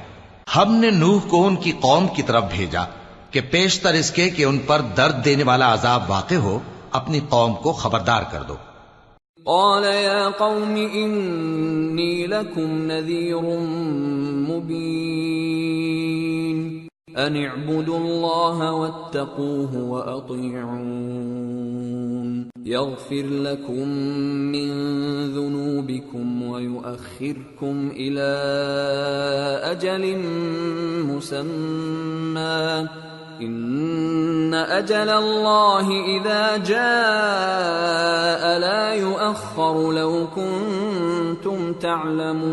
ہم نے نوح کو ان کی قوم کی طرف بھیجا کہ پیشتر اس کے کہ ان پر درد دینے والا عذاب واقع ہو اپنی قوم کو خبردار کر دو۔ قال يا قوم إني لكم نذير مبين أن اعبدوا الله واتقوه وأطيعون يغفر لكم من ذنوبكم ويؤخركم إلى أجل مسمى إن أجل الله إذا جاء لا يؤخر لو كنتم تعلمون.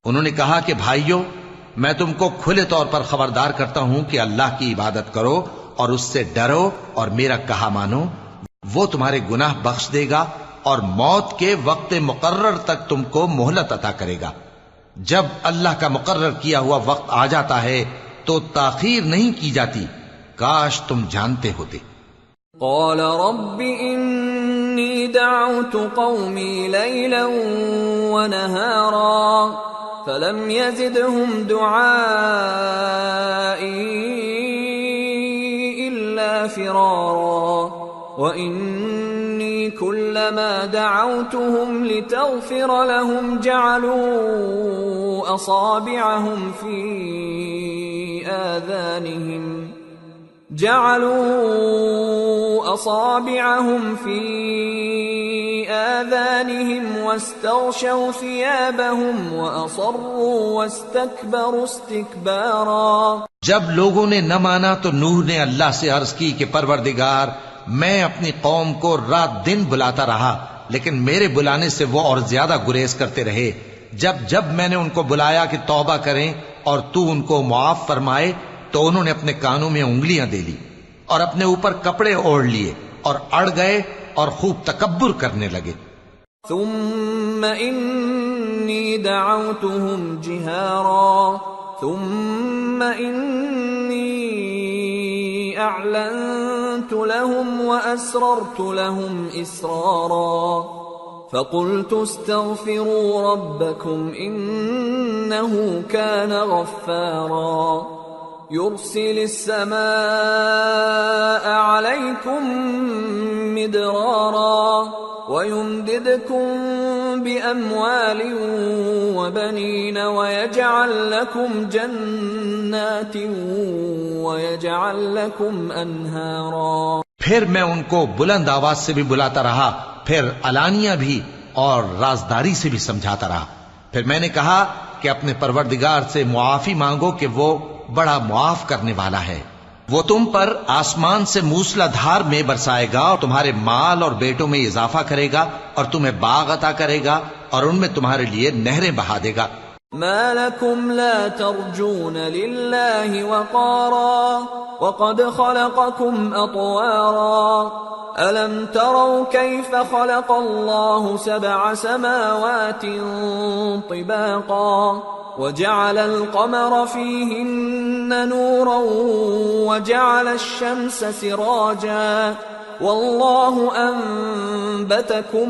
انہوں نے کہا کہ بھائیو، میں تم کو کھلے طور پر خبردار کرتا ہوں کہ اللہ کی عبادت کرو اور اس سے ڈرو اور میرا کہا مانو. وہ تمہارے گناہ بخش دے گا اور موت کے وقت مقرر تک تم کو مہلت عطا کرے گا. جب اللہ کا مقرر کیا ہوا وقت آ جاتا ہے تو تاخیر نہیں کی جاتی. کاش تم جانتے ہوتے. قال رب انی دعوت قومی لیلا ونہارا فلم يزدهم دعائي إلا فرارا وإني كلما دعوتهم لتغفر لهم جعلوا أصابعهم في آذانهم واستغشوا ثيابهم وأصروا واستكبروا استكبارا. جب لوگوں نے نہ مانا تو نوح نے اللہ سے عرض کی کہ پروردگار، میں اپنی قوم کو رات دن بلاتا رہا لیکن میرے بلانے سے وہ اور زیادہ گریز کرتے رہے. جب میں نے ان کو بلایا کہ توبہ کریں اور تو ان کو معاف فرمائے تو انہوں نے اپنے کانوں میں انگلیاں دے لی اور اپنے اوپر کپڑے اوڑھ لیے اور اڑ گئے اور خوب تکبر کرنے لگے. ثم انی دعوتهم جہارا ثم انی اعلنت لهم واسررت لهم اسرارا فقلت استغفروا ربكم انه كان غفارا يرسل السماء عليكم مدرارا ويمددكم بأموال وبنين ويجعل لكم جنات ويجعل لكم أنهارا. پھر میں ان کو بلند آواز سے بھی بلاتا رہا، پھر علانیہ بھی اور رازداری سے بھی سمجھاتا رہا. پھر میں نے کہا کہ اپنے پروردگار سے معافی مانگو کہ وہ بڑا معاف کرنے والا ہے. وہ تم پر آسمان سے موسلا دھار میں برسائے گا اور تمہارے مال اور بیٹوں میں اضافہ کرے گا اور تمہیں باغ عطا کرے گا اور ان میں تمہارے لیے نہریں بہا دے گا. ما لكم لا ترجون لله وقارا وقد خلقكم أطوارا ألم تروا كيف خلق الله 7 سماوات طباقا وجعل القمر فيهن نورا وجعل الشمس سراجا والله أنبتكم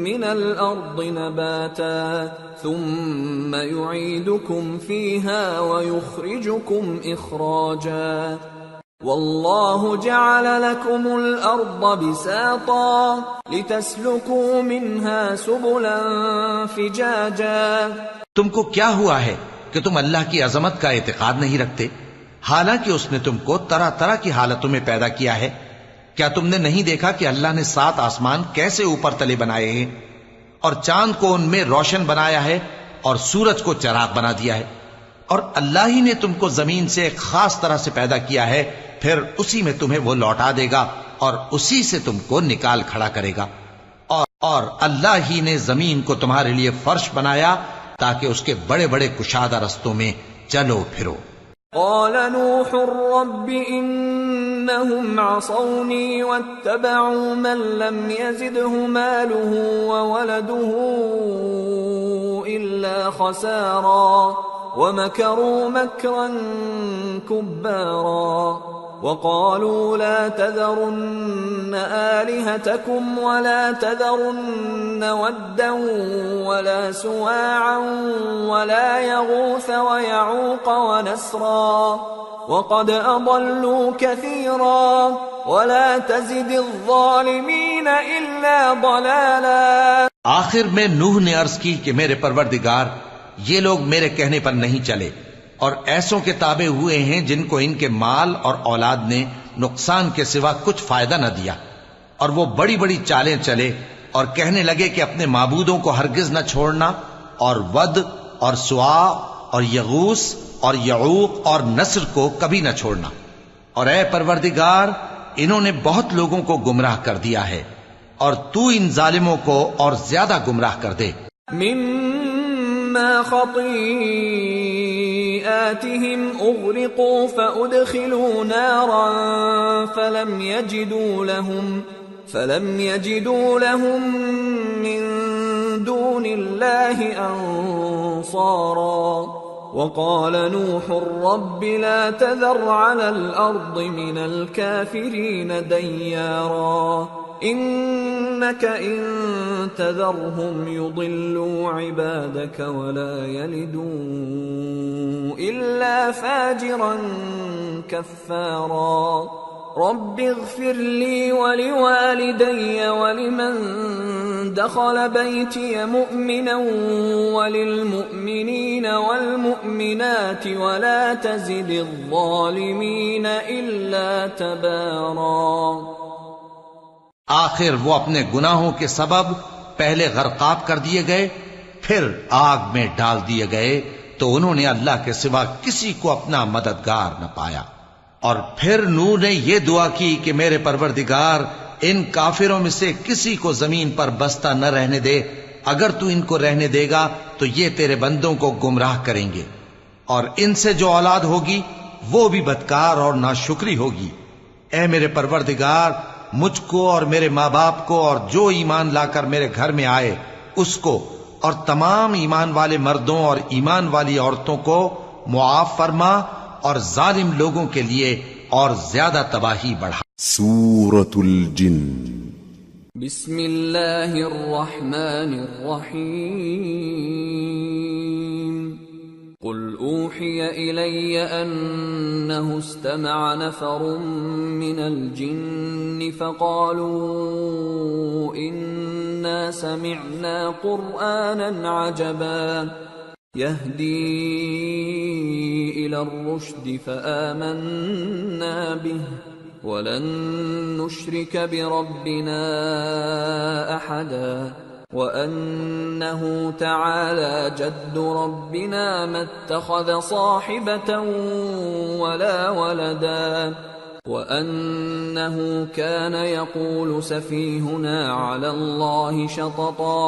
من الأرض نباتا ثم يعيدكم فيها ويخرجكم إخراجا والله جعل لكم الأرض بساطا لتسلكوا منها سبلا فجاجا. تم کو کیا ہوا ہے کہ تم اللہ کی عظمت کا اعتقاد نہیں رکھتے حالانکہ اس نے تم کو طرح طرح کی حالتوں میں پیدا کیا ہے؟ کیا تم نے نہیں دیکھا کہ اللہ نے 7 آسمان کیسے اوپر تلے بنائے ہیں اور چاند کو ان میں روشن بنایا ہے اور سورج کو چراغ بنا دیا ہے؟ اور اللہ ہی نے تم کو زمین سے ایک خاص طرح سے پیدا کیا ہے، پھر اسی میں تمہیں وہ لوٹا دے گا اور اسی سے تم کو نکال کھڑا کرے گا. اور اللہ ہی نے زمین کو تمہارے لیے فرش بنایا تاکہ اس کے بڑے بڑے کشادہ رستوں میں چلو پھرو. قال نوح رب انهم عصوني واتبعوا من لم يزده ماله وولده الا خسارا ومكروا مكرا كبارا وقالوا لا تذرن آلهتكم ولا تذرن ودا ولا سواعا ولا يغوث ويعوق ونسرا وقد أضلوا كثيرا ولا تزد الظالمين إلا ضلالا. آخر میں نوح نے عرض کی کہ میرے پروردگار، یہ لوگ میرے کہنے پر نہیں چلے اور ایسوں کے تابع ہوئے ہیں جن کو ان کے مال اور اولاد نے نقصان کے سوا کچھ فائدہ نہ دیا، اور وہ بڑی بڑی چالیں چلے اور کہنے لگے کہ اپنے معبودوں کو ہرگز نہ چھوڑنا، اور ود اور سوا اور یغوس اور یعوق اور نصر کو کبھی نہ چھوڑنا۔ اور اے پروردگار، انہوں نے بہت لوگوں کو گمراہ کر دیا ہے، اور تو ان ظالموں کو اور زیادہ گمراہ کر دے۔ مما خطيئاتهم أغرقوا فأدخلوا نارا فلم يجدوا لهم من دون الله أنصارا وقال نوح رب لا تذر على الأرض من الكافرين ديارا إنك إن تذرهم يضلوا عبادك ولا يلدوا إلا فاجرا كفارا رب اغفر لي ولوالدي ولمن دخل بيتي مؤمنا وللمؤمنين والمؤمنات ولا تزد الظالمين إلا تبارا۔ آخر وہ اپنے گناہوں کے سبب پہلے غرقاب کر دیے گئے، پھر آگ میں ڈال دیے گئے، تو انہوں نے اللہ کے سوا کسی کو اپنا مددگار نہ پایا۔ اور پھر نوح نے یہ دعا کی کہ میرے پروردگار، ان کافروں میں سے کسی کو زمین پر بستہ نہ رہنے دے، اگر تو ان کو رہنے دے گا تو یہ تیرے بندوں کو گمراہ کریں گے، اور ان سے جو اولاد ہوگی وہ بھی بدکار اور ناشکری ہوگی۔ اے میرے پروردگار، مجھ کو اور میرے ماں باپ کو اور جو ایمان لا کر میرے گھر میں آئے اس کو اور تمام ایمان والے مردوں اور ایمان والی عورتوں کو معاف فرما، اور ظالم لوگوں کے لیے اور زیادہ تباہی بڑھا۔ سورة الجن۔ بسم اللہ الرحمن الرحیم۔ قل اوحی الی انہ استمع نفر من الجن فقالوا انا سمعنا قرآنا عجبا يهدي إلى الرشد فآمنا به ولن نشرك بربنا أحدا وأنه تعالى جد ربنا ما اتخذ صاحبة ولا ولدا وأنه كان يقول سفيهنا على الله شططا۔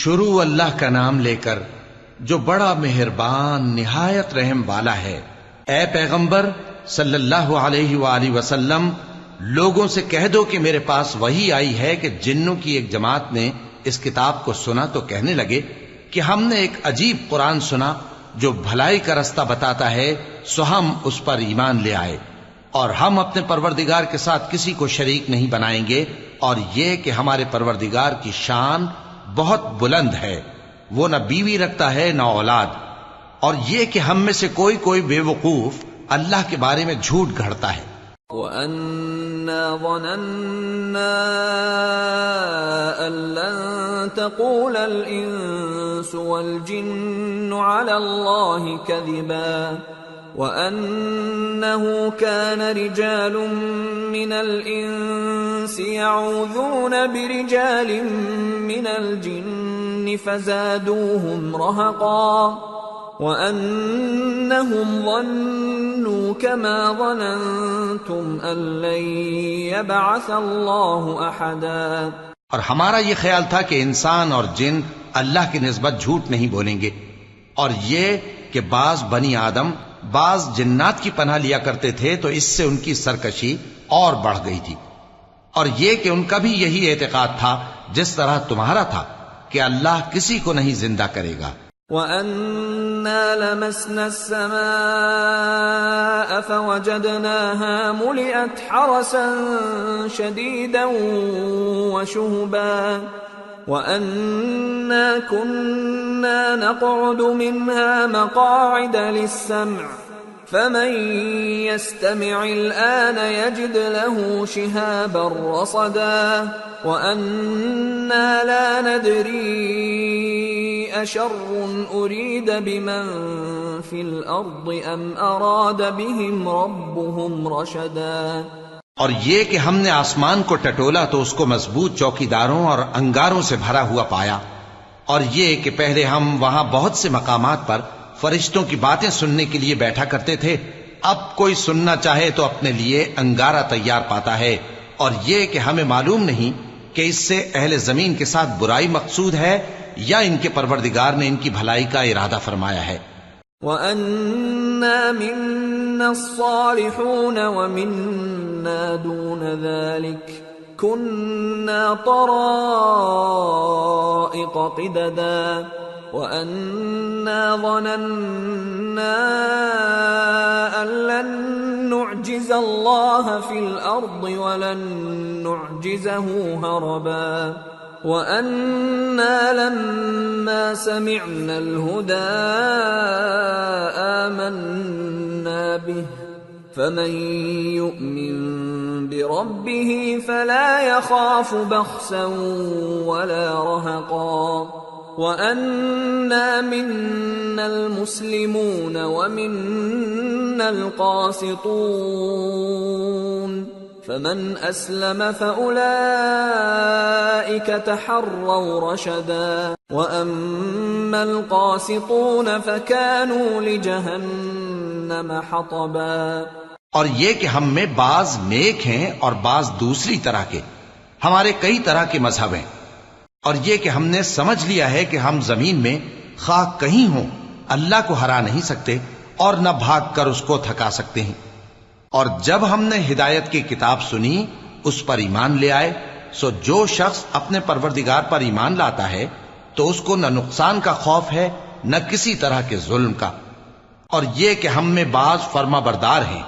شروع اللہ کا نام لے کر جو بڑا مہربان نہایت رحم والا ہے۔ اے پیغمبر صلی اللہ علیہ وآلہ وسلم، لوگوں سے کہہ دو کہ میرے پاس وحی آئی ہے کہ جنوں کی ایک جماعت نے اس کتاب کو سنا تو کہنے لگے کہ ہم نے ایک عجیب قرآن سنا جو بھلائی کا رستہ بتاتا ہے، سو ہم اس پر ایمان لے آئے، اور ہم اپنے پروردگار کے ساتھ کسی کو شریک نہیں بنائیں گے، اور یہ کہ ہمارے پروردگار کی شان بہت بلند ہے، وہ نہ بیوی رکھتا ہے نہ اولاد، اور یہ کہ ہم میں سے کوئی بے وقوف اللہ کے بارے میں جھوٹ گھڑتا ہے۔ وَأَنَّا ظَنَنَّا أَن لَّن تَقُولَ الْإِنسُ وَالْجِنُّ عَلَى اللَّهِ كَذِبًا وَأَنَّهُ كَانَ رِجَالٌ مِّنَ الْإِنسِ يَعُوذُونَ بِرِجَالٍ مِّنَ الْجِنِّ فَزَادُوهُمْ رَهَقًا وَأَنَّهُمْ ظَنُّوا كَمَا ظَنَنْتُمْ أَن لَّن يَبْعَثَ اللَّهُ أَحَدًا۔ اور ہمارا یہ خیال تھا کہ انسان اور جن اللہ کی نسبت جھوٹ نہیں بولیں گے، اور یہ کہ بعض بنی آدم بعض جنات کی پناہ لیا کرتے تھے تو اس سے ان کی سرکشی اور بڑھ گئی تھی، اور یہ کہ ان کا بھی یہی اعتقاد تھا جس طرح تمہارا تھا کہ اللہ کسی کو نہیں زندہ کرے گا۔ وَأَنَّا لَمَسْنَا السَّمَاءَ فَوَجَدْنَاهَا مُلِئَتْ حَرَسًا شَدِيدًا وَشُهُبًا وَأَنَّا كُنَّا نَقْعُدُ مِنْهَا مَقَاعِدَ لِلسَّمْعِ فَمَن يَسْتَمِعِ الْآنَ يَجِدْ لَهُ شِهَابًا رَّصَدًا وَأَنَّا لَا نَدْرِي أشر أريد بمن في الأرض أم أراد بهم ربهم رشدا۔ اور یہ کہ ہم نے آسمان کو ٹٹولا تو اس کو مضبوط چوکیداروں اور انگاروں سے بھرا ہوا پایا، اور یہ کہ پہلے ہم وہاں بہت سے مقامات پر فرشتوں کی باتیں سننے کے لیے بیٹھا کرتے تھے، اب کوئی سننا چاہے تو اپنے لیے انگارہ تیار پاتا ہے، اور یہ کہ ہمیں معلوم نہیں کہ اس سے اہل زمین کے ساتھ برائی مقصود ہے یا ان کے پروردگار نے ان کی بھلائی کا ارادہ فرمایا ہے۔ وَأَنَّا مِنَّا الصَّالِحُونَ وَمِنَّا دُونَ ذَلِكَ كُنَّا طَرَائِقَ قِدَدًا وَأَنَّا ظَنَنَّا أَن لَّن نُّعْجِزَ اللَّهَ فِي الْأَرْضِ وَلَن نُّعْجِزَهُ هَرَبًا وَأَنَّا لَمَّا سَمِعْنَا الْهُدَىٰ آمَنَّا بِهِ فَمَن يُؤْمِن بِرَبِّهِ فَلَا يَخَافُ بَخْسًا وَلَا رَهَقًا وَأَنَّا مِنَّا الْمُسْلِمُونَ وَمِنَّا الْقَاسِطُونَ فَمَنْ أَسْلَمَ فَأُولَئِكَ تَحَرَّوْا رَشَدًا وَأَمَّا الْقَاسِطُونَ فَكَانُوا لِجَهَنَّمَ حَطَبًا۔ اور یہ کہ ہم میں بعض نیک ہیں اور بعض دوسری طرح کے، ہمارے کئی طرح کے مذہب ہیں، اور یہ کہ ہم نے سمجھ لیا ہے کہ ہم زمین میں خواہ کہیں ہوں اللہ کو ہرا نہیں سکتے اور نہ بھاگ کر اس کو تھکا سکتے ہیں۔ اور جب ہم نے ہدایت کی کتاب سنی اس پر ایمان لے آئے، سو جو شخص اپنے پروردگار پر ایمان لاتا ہے تو اس کو نہ نقصان کا خوف ہے نہ کسی طرح کے ظلم کا۔ اور یہ کہ ہم میں بعض فرما بردار ہیں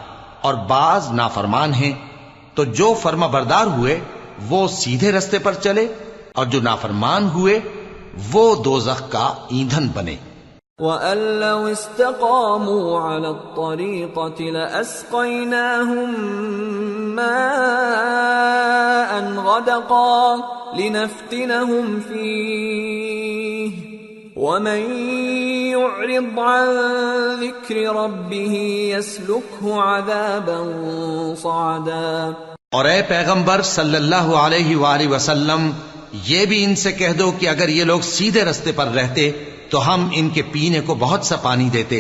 اور بعض نافرمان ہیں، تو جو فرما بردار ہوئے وہ سیدھے رستے پر چلے، اور جو نافرمان ہوئے وہ دوزخ کا ایندھن بنے۔ وَأَن لَّوْ اسْتَقَامُوا عَلَى الطَّرِيقَةِ لَأَسْقَيْنَاهُم مَّاءً غَدَقًا لِّنَفْتِنَهُمْ فِيهِ وَمَن يُعْرِضْ عَن ذِكْرِ رَبِّهِ يَسْلُكْهُ عَذَابًا صَعَدًا۔ اور اے پیغمبر صلی اللہ علیہ وآلہ وسلم، یہ بھی ان سے کہہ دو کہ اگر یہ لوگ سیدھے رستے پر رہتے تو ہم ان کے پینے کو بہت سا پانی دیتے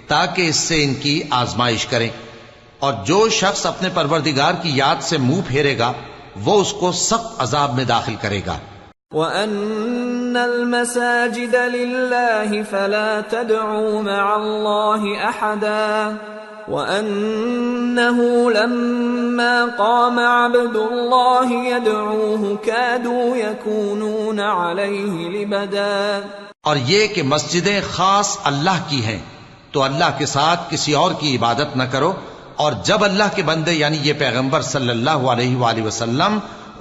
تاکہ اس سے ان کی آزمائش کریں، اور جو شخص اپنے پروردگار کی یاد سے منہ پھیرے گا وہ اس کو سخت عذاب میں داخل کرے گا۔ وَأَنَّ الْمَسَاجِدَ لِلَّهِ فَلَا تَدْعُوا مَعَ اللَّهِ أَحَدًا وَأَنَّهُ لَمَّا قَامَ عَبْدُ اللَّهِ يَدْعُوهُ كَادُوا يَكُونُونَ عَلَيْهِ لِبَدًا۔ اور یہ کہ مسجدیں خاص اللہ کی ہیں تو اللہ کے ساتھ کسی اور کی عبادت نہ کرو، اور جب اللہ کے بندے یعنی یہ پیغمبر صلی اللہ علیہ وآلہ وسلم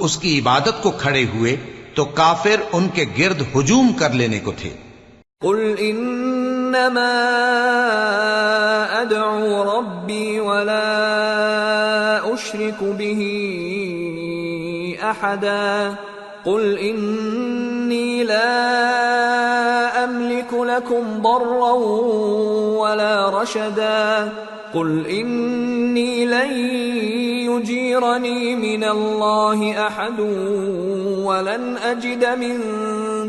اس کی عبادت کو کھڑے ہوئے تو کافر ان کے گرد ہجوم کر لینے کو تھے۔ قل انما ادعو ربی ولا اشرک به احدا قل انی لا املک لکم ضرا ولا رشدا قل انی لن يجيرني من الله احد ولن اجد من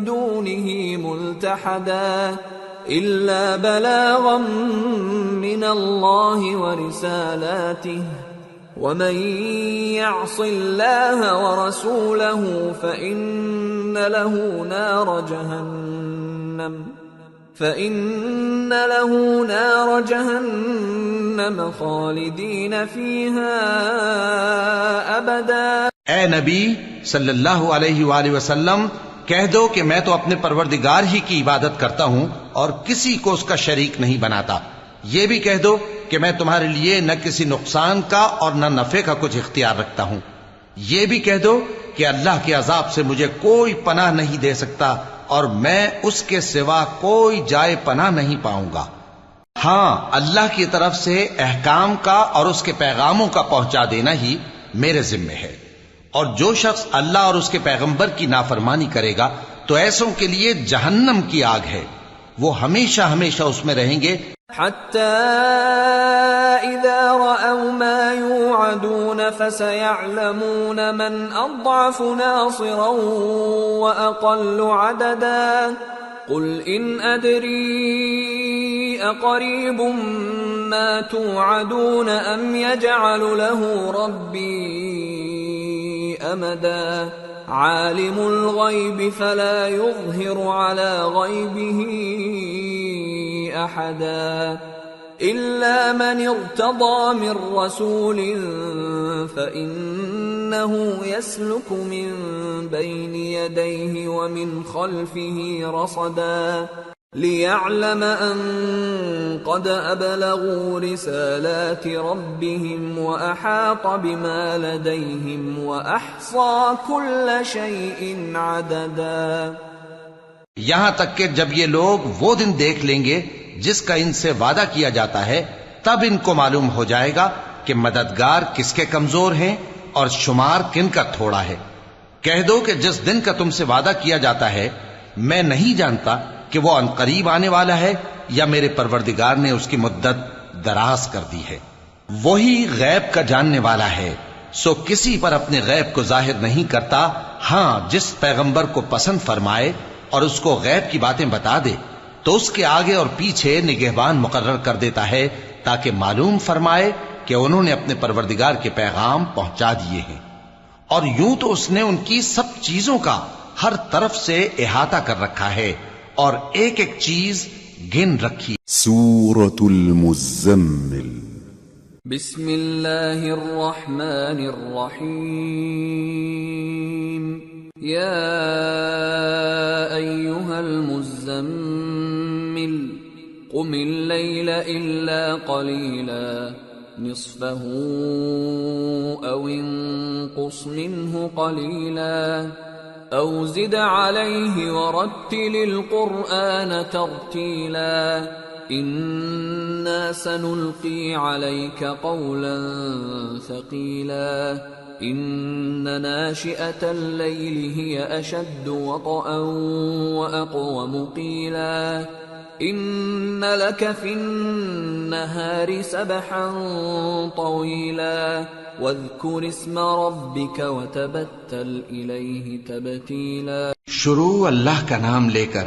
دونه ملتحدا الا بلاغا من الله ورسالاته ومن يعص الله ورسوله فإن له نار جہنم خالدین فیہا ابدا۔ اے نبی صلی اللہ علیہ وآلہ وسلم، کہہ دو کہ میں تو اپنے پروردگار ہی کی عبادت کرتا ہوں اور کسی کو اس کا شریک نہیں بناتا۔ یہ بھی کہہ دو کہ میں تمہارے لیے نہ کسی نقصان کا اور نہ نفع کا کچھ اختیار رکھتا ہوں۔ یہ بھی کہہ دو کہ اللہ کے عذاب سے مجھے کوئی پناہ نہیں دے سکتا اور میں اس کے سوا کوئی جائے پناہ نہیں پاؤں گا۔ ہاں، اللہ کی طرف سے احکام کا اور اس کے پیغاموں کا پہنچا دینا ہی میرے ذمہ ہے، اور جو شخص اللہ اور اس کے پیغمبر کی نافرمانی کرے گا تو ایسوں کے لیے جہنم کی آگ ہے، وہ ہمیشہ ہمیشہ اس میں رہیں گے. حتى إذا رأوا ما يوعدون فسيعلمون من أضعف ناصرا وأقل عددا قل إن أدري أقريب ما توعدون أم يجعل له ربي أمدا عالم الغيب فلا يظهر على غيبه أحدا إلا من ارتضى من رسول فإنه يسلك من بين يديه ومن خلفه رصدا ليعلم أن قد أبلغوا رسالات ربهم وأحاط بما لديهم وأحصى كل شيء عددا. یہاں تک کہ جب یہ لوگ وہ دن دیکھ لیں گے جس کا ان سے وعدہ کیا جاتا ہے، تب ان کو معلوم ہو جائے گا کہ مددگار کس کے کمزور ہیں اور شمار کن کا تھوڑا ہے. کہہ دو کہ جس دن کا تم سے وعدہ کیا جاتا ہے میں نہیں جانتا کہ وہ عنقریب آنے والا ہے یا میرے پروردگار نے اس کی مدت دراز کر دی ہے. وہی غیب کا جاننے والا ہے، سو کسی پر اپنے غیب کو ظاہر نہیں کرتا، ہاں جس پیغمبر کو پسند فرمائے اور اس کو غیب کی باتیں بتا دے تو اس کے آگے اور پیچھے نگہبان مقرر کر دیتا ہے تاکہ معلوم فرمائے کہ انہوں نے اپنے پروردگار کے پیغام پہنچا دیے ہیں. اور یوں تو اس نے ان کی سب چیزوں کا ہر طرف سے احاطہ کر رکھا ہے اور ایک ایک چیز گن رکھی. سورة المزمل. بسم اللہ الرحمن الرحیم. یا ایہا المزمل قم اللیل الا قلیلا نصفه او انقص منه قلیلا او زد علیہ ورتل القرآن ترتیلا انا سنلقی علیک قولا ثقیلا ان ناشئة الليل هي اشد وطئا واقوم قیلا ان لك في النهار سبحا طويلا واذكر اسم ربك وتبتل الیہ تبتیلا. شروع اللہ کا نام لے کر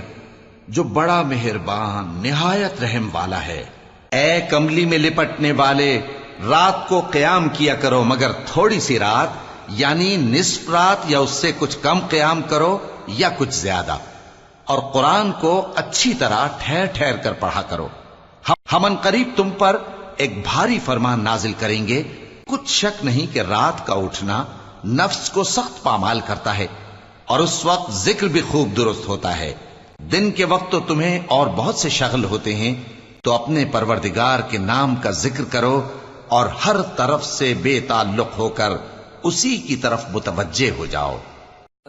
جو بڑا مہربان نہایت رحم والا ہے. اے کملی میں لپٹنے والے، رات کو قیام کیا کرو مگر تھوڑی سی رات، یعنی نصف رات یا اس سے کچھ کم قیام کرو یا کچھ زیادہ، اور قرآن کو اچھی طرح ٹھہر ٹھہر کر پڑھا کرو. ہم ان قریب تم پر ایک بھاری فرمان نازل کریں گے. کچھ شک نہیں کہ رات کا اٹھنا نفس کو سخت پامال کرتا ہے اور اس وقت ذکر بھی خوب درست ہوتا ہے. دن کے وقت تو تمہیں اور بہت سے شغل ہوتے ہیں، تو اپنے پروردگار کے نام کا ذکر کرو اور ہر طرف سے بے تعلق ہو کر اسی کی طرف متوجہ ہو جاؤ.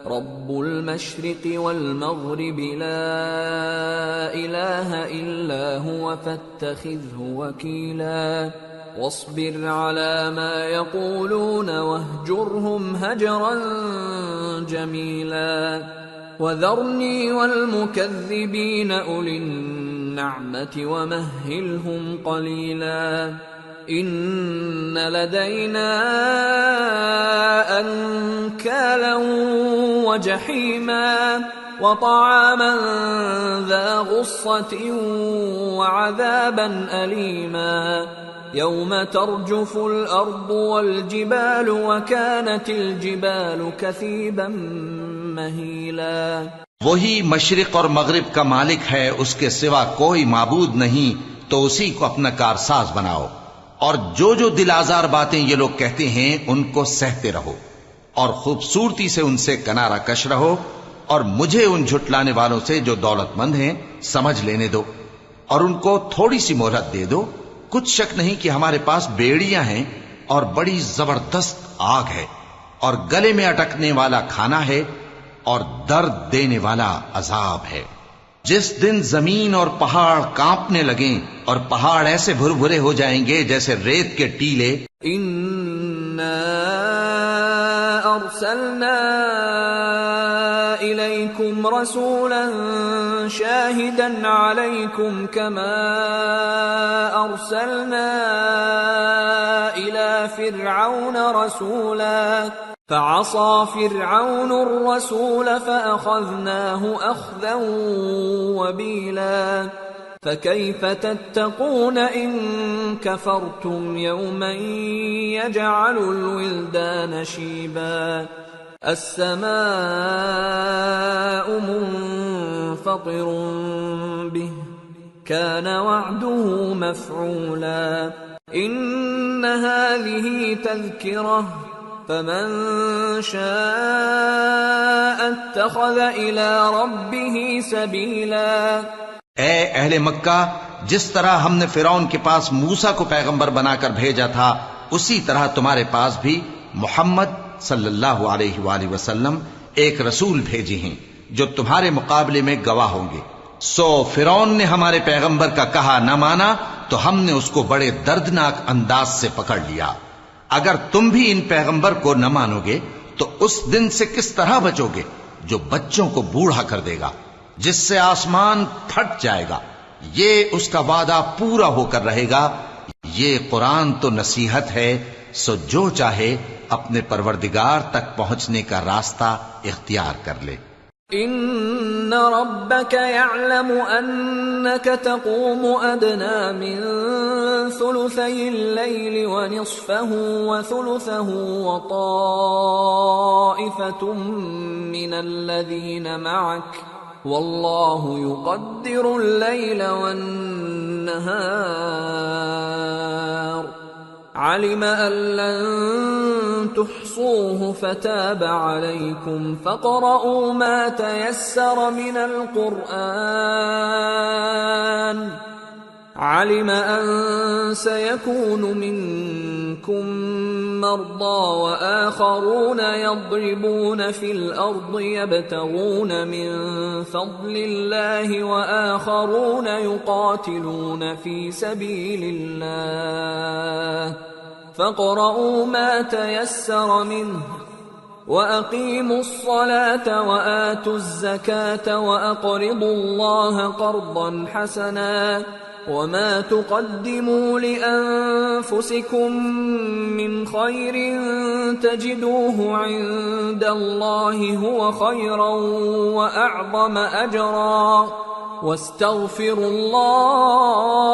رب المشرق والمغرب لا الہ الا هو فاتخذه وکیلا واصبر على ما يقولون واهجرهم هجرا جميلا وذرني والمكذبين أولي النعمة ومهلهم قليلا إن لدينا أنكالا وجحيما وطعاما ذا غصة وعذابا أليما يوم ترجف الأرض والجبال وكانت الجبال كثيبا مهيلا. وہی مشرق اور مغرب کا مالک ہے، اس کے سوا کوئی معبود نہیں، تو اسی کو اپنا کارساز بناؤ. اور جو دل آزار باتیں یہ لوگ کہتے ہیں ان کو سہتے رہو اور خوبصورتی سے ان سے کنارہ کش رہو، اور مجھے ان جھٹلانے والوں سے جو دولت مند ہیں سمجھ لینے دو اور ان کو تھوڑی سی مہلت دے دو. کچھ شک نہیں کہ ہمارے پاس بیڑیاں ہیں اور بڑی زبردست آگ ہے اور گلے میں اٹکنے والا کھانا ہے اور درد دینے والا عذاب ہے. جس دن زمین اور پہاڑ کانپنے لگیں اور پہاڑ ایسے بھر بھرے ہو جائیں گے جیسے ریت کے ٹیلے. اِنَّا أَرْسَلْنَا إِلَيْكُمْ إليكم رسولا شاهدا عليكم كما أرسلنا إلى فرعون رسولا فعصى فرعون الرسول فأخذناه أخذا وبيلا فكيف تتقون إن كفرتم يوما يجعل الولدان شيبا السماء منفطر به كان وعده مفعولا إن هذه تذكرة فمن شاء اتخذ إلى ربه سبيلا۔ اے اہل مکہ، جس طرح ہم نے فرعون کے پاس موسیٰ کو پیغمبر بنا کر بھیجا تھا، اسی طرح تمہارے پاس بھی محمد صلی اللہ علیہ وآلہ وسلم ایک رسول بھیجے ہیں جو تمہارے مقابلے میں گواہ ہوں گے۔ سو فرعون نے ہمارے پیغمبر کا کہا نہ مانا تو ہم نے اس کو بڑے دردناک انداز سے پکڑ لیا۔ اگر تم بھی ان پیغمبر کو نہ مانو گے تو اس دن سے کس طرح بچو گے جو بچوں کو بوڑھا کر دے گا، جس سے آسمان پھٹ جائے گا۔ یہ اس کا وعدہ پورا ہو کر رہے گا۔ یہ قرآن تو نصیحت ہے، سو جو چاہے اپنے پروردگار تک پہنچنے کا راستہ اختیار کر لے۔ ان ربك يعلم انك تقوم ادنى من ثلثي الليل ونصفه وثلثه وطائفة من الذين معك والله يقدر الليل والنهار علم أن لن تحصوه فتاب عليكم فاقرؤوا ما تيسر من القرآن علم أن سيكون منكم مرضى وآخرون يضربون في الأرض يبتغون من فضل الله وآخرون يقاتلون في سبيل الله فاقرؤوا ما تيسر منه وأقيموا الصلاة وآتوا الزكاة وأقرضوا الله قرضا حسنا وما تقدموا لأنفسكم من خير تجدوه عند الله هو خيرا وأعظم أجرا واستغفروا الله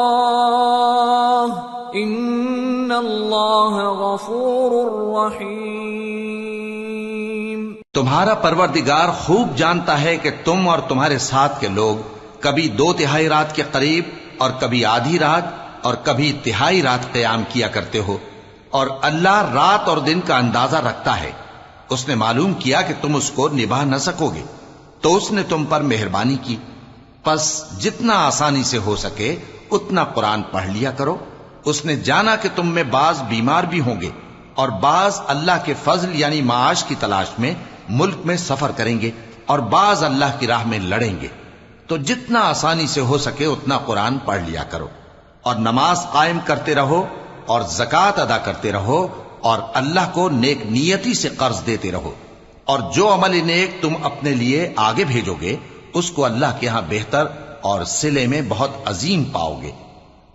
إن الله غفور رحيم۔ تمہارا پروردگار خوب جانتا ہے کہ تم اور تمہارے ساتھ کے لوگ کبھی 2/3 رات کے قریب اور کبھی آدھی رات اور کبھی تہائی رات قیام کیا کرتے ہو، اور اللہ رات اور دن کا اندازہ رکھتا ہے۔ اس نے معلوم کیا کہ تم اس کو نبھا نہ سکو گے تو اس نے تم پر مہربانی کی، پس جتنا آسانی سے ہو سکے اتنا قرآن پڑھ لیا کرو۔ اس نے جانا کہ تم میں بعض بیمار بھی ہوں گے اور بعض اللہ کے فضل یعنی معاش کی تلاش میں ملک میں سفر کریں گے اور بعض اللہ کی راہ میں لڑیں گے، تو جتنا آسانی سے ہو سکے اتنا قرآن پڑھ لیا کرو، اور نماز قائم کرتے رہو اور زکوٰۃ ادا کرتے رہو اور اللہ کو نیک نیتی سے قرض دیتے رہو، اور جو عمل نیک تم اپنے لیے آگے بھیجو گے اس کو اللہ کے ہاں بہتر اور صلے میں بہت عظیم پاؤ گے،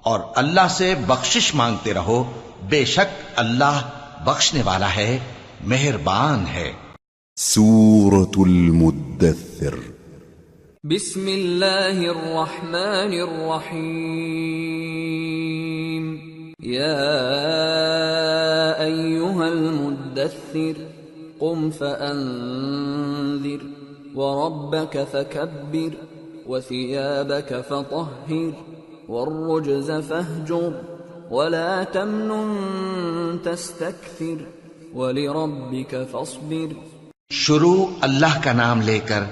اور اللہ سے بخشش مانگتے رہو، بے شک اللہ بخشنے والا ہے، مہربان ہے۔ سورة المدثر۔ بسم اللہ الرحمن الرحیم۔ یا ایہا المدثر قم فانذر وربک فکبر وثیابک فطہر والرجز فاہجر ولا تمنن تستکثر ولربک فاصبر۔ شروع اللہ کا نام لے کر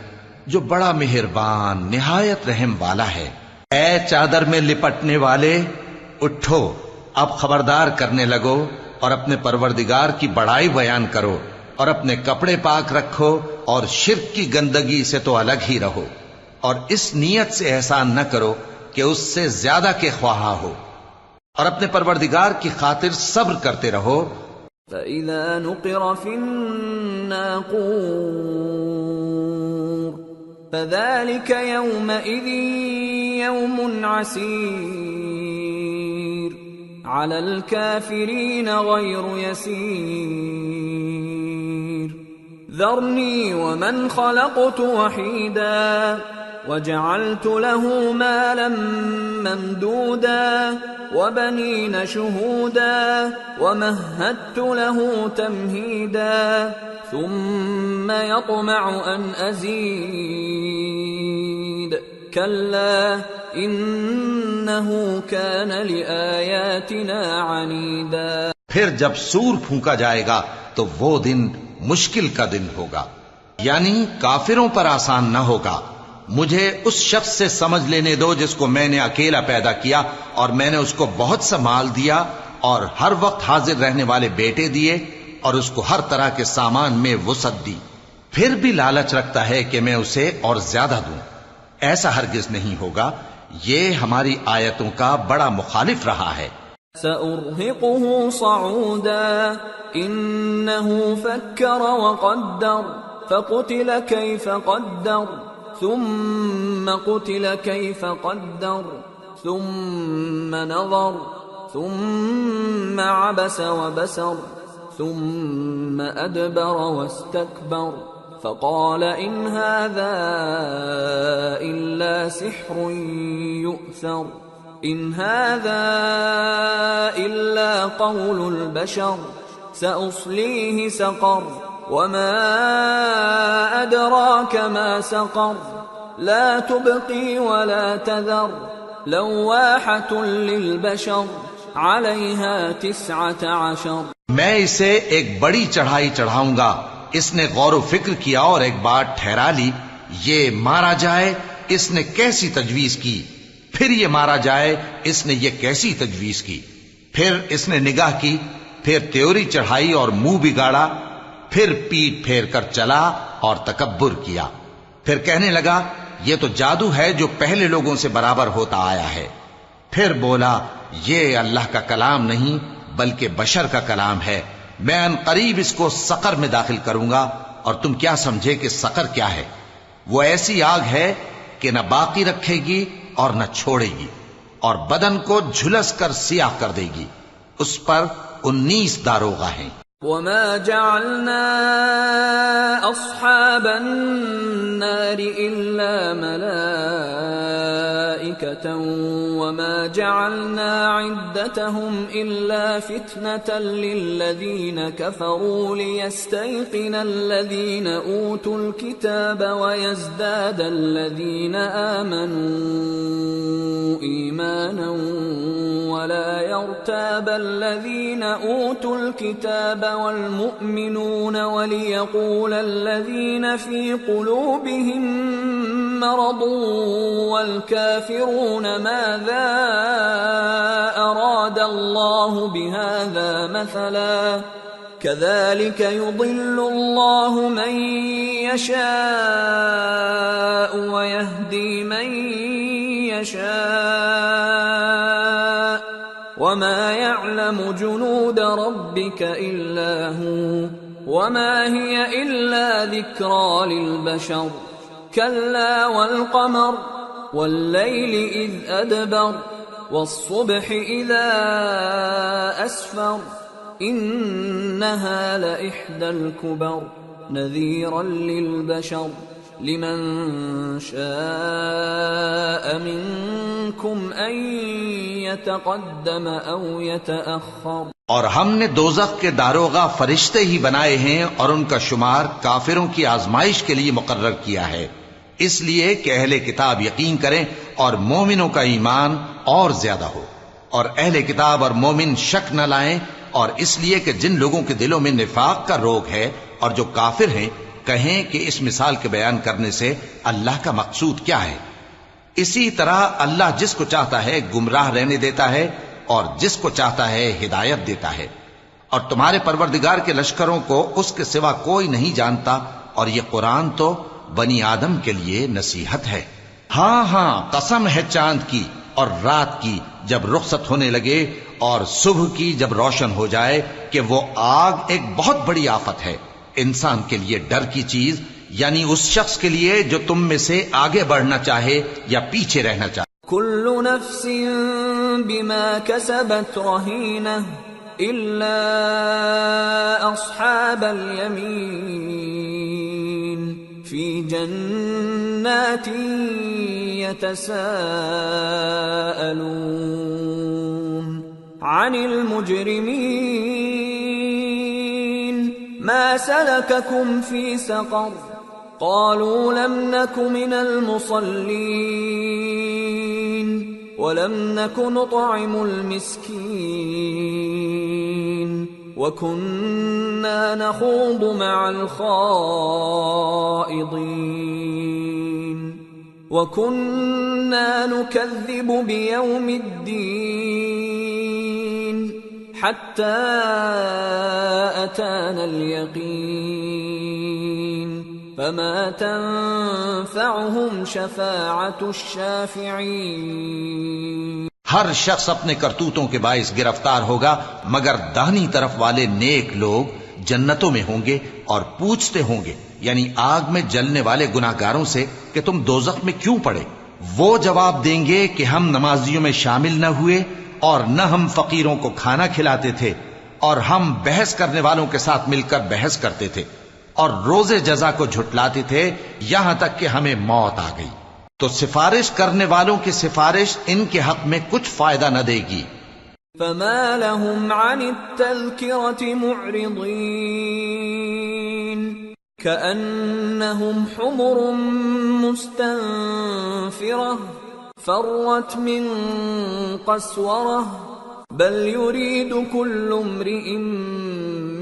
جو بڑا مہربان نہایت رحم والا ہے۔ اے چادر میں لپٹنے والے، اٹھو، اب خبردار کرنے لگو اور اپنے پروردگار کی بڑائی بیان کرو، اور اپنے کپڑے پاک رکھو اور شرک کی گندگی سے تو الگ ہی رہو، اور اس نیت سے احسان نہ کرو کہ اس سے زیادہ کے خواہاں ہو، اور اپنے پروردگار کی خاطر صبر کرتے رہو۔ فَإِذَا نُقِرَ فِي النَّاقُورِ فذلك يومئذ يوم عسير على الكافرين غير يسير ذرني ومن خلقت وحيدا وجعلت له مالا ممدودا وبنين شهودا ومهدت له تمهيدا ثم يطمع أن أزيد كلا إنه كان لآياتنا عنيدا. پھر جب سور پھونکا جائے گا تو وہ دن مشکل کا دن ہوگا، یعنی کافروں پر آسان نہ ہوگا. مجھے اس شخص سے سمجھ لینے دو جس کو میں نے اکیلا پیدا کیا اور میں نے اس کو بہت سا مال دیا اور ہر وقت حاضر رہنے والے بیٹے دیے اور اس کو ہر طرح کے سامان میں وسعت دی، پھر بھی لالچ رکھتا ہے کہ میں اسے اور زیادہ دوں. ایسا ہرگز نہیں ہوگا، یہ ہماری آیتوں کا بڑا مخالف رہا ہے. سأرهقه صعودا إنه فكر وقدر فقتل كيف قدر ثم قتل كيف قدر ثم نظر ثم عبس وبسر ثم أدبر واستكبر فقال إن هذا إلا سحر يؤثر إن هذا إلا قول البشر سأصليه سقر وما أدراك ما سقر لا تبقي ولا تذر لواحة للبشر عليها 19. میں اسے ایک بڑی چڑھائی چڑھاؤں گا. اس نے غور و فکر کیا اور ایک بات ٹھہرا لی، یہ مارا جائے، اس نے کیسی تجویز کی، پھر یہ مارا جائے، اس نے یہ کیسی تجویز کی. پھر اس نے نگاہ کی، پھر تیوری چڑھائی اور منہ بگاڑا، پھر پیٹ پھیر کر چلا اور تکبر کیا. پھر کہنے لگا یہ تو جادو ہے جو پہلے لوگوں سے برابر ہوتا آیا ہے. پھر بولا یہ اللہ کا کلام نہیں بلکہ بشر کا کلام ہے. میں ان قریب اس کو سقر میں داخل کروں گا. اور تم کیا سمجھے کہ سقر کیا ہے؟ وہ ایسی آگ ہے کہ نہ باقی رکھے گی اور نہ چھوڑے گی، اور بدن کو جھلس کر سیاہ کر دے گی. اس پر 19 داروغہ ہیں. وما جعلنا أصحاب النار إلا ملائكة وما جعلنا عدتهم إلا فتنة للذين كفروا ليستيقن الذين أوتوا الكتاب ويزداد الذين آمنوا إيمانا ولا يرتاب الذين أوتوا الكتاب والمؤمنون وليقول الذين في قلوبهم مرض والكافرون ماذا أراد الله بهذا مثلا كذلك يضل الله من يشاء ويهدي من يشاء وما يعلم جنود ربك إلا هو وما هي إلا ذكرى للبشر كلا والقمر والليل إذ أدبر والصبح إذا أسفر إنها لإحدى الكبر نذيرا للبشر لمن شاء منكم أن يتقدم أو يتأخر. اور ہم نے دوزخ کے داروغہ فرشتے ہی بنائے ہیں اور ان کا شمار کافروں کی آزمائش کے لیے مقرر کیا ہے، اس لیے کہ اہل کتاب یقین کریں اور مومنوں کا ایمان اور زیادہ ہو، اور اہل کتاب اور مومن شک نہ لائیں، اور اس لیے کہ جن لوگوں کے دلوں میں نفاق کا روگ ہے اور جو کافر ہیں کہیں کہ اس مثال کے بیان کرنے سے اللہ کا مقصود کیا ہے. اسی طرح اللہ جس کو چاہتا ہے گمراہ رہنے دیتا ہے اور جس کو چاہتا ہے ہدایت دیتا ہے. اور تمہارے پروردگار کے لشکروں کو اس کے سوا کوئی نہیں جانتا، اور یہ قرآن تو بنی آدم کے لیے نصیحت ہے. ہاں ہاں قسم ہے چاند کی اور رات کی جب رخصت ہونے لگے اور صبح کی جب روشن ہو جائے کہ وہ آگ ایک بہت بڑی آفت ہے. انسان کے لیے ڈر کی چیز یعنی اس شخص کے لیے جو تم میں سے آگے بڑھنا چاہے یا پیچھے رہنا چاہے. كل نفس بما كسبت رهينة إلا أصحاب اليمين في جنات يتساءلون عن المجرمين ما سلككم في سقر قالوا لم نك من المصلين ولم نك نطعم المسكين وكنا نخوض مع الخائضين وكنا نكذب بيوم الدين حتى أتانا اليقين فما تنفعهم شفاعة الشافعين. ہر شخص اپنے کرتوتوں کے باعث گرفتار ہوگا مگر داہنی طرف والے نیک لوگ جنتوں میں ہوں گے اور پوچھتے ہوں گے یعنی آگ میں جلنے والے گناہگاروں سے کہ تم دوزخ میں کیوں پڑے. وہ جواب دیں گے کہ ہم نمازیوں میں شامل نہ ہوئے اور نہ ہم فقیروں کو کھانا کھلاتے تھے اور ہم بحث کرنے والوں کے ساتھ مل کر بحث کرتے تھے اور روز جزا کو جھٹلاتے تھے یہاں تک کہ ہمیں موت آ گئی. تو سفارش کرنے والوں کی سفارش ان کے حق میں کچھ فائدہ نہ دے گی. فما لهم عن التذكرة معرضين كأنهم حمر مستنفرة فرت من قسورة بل يريد كل امرئ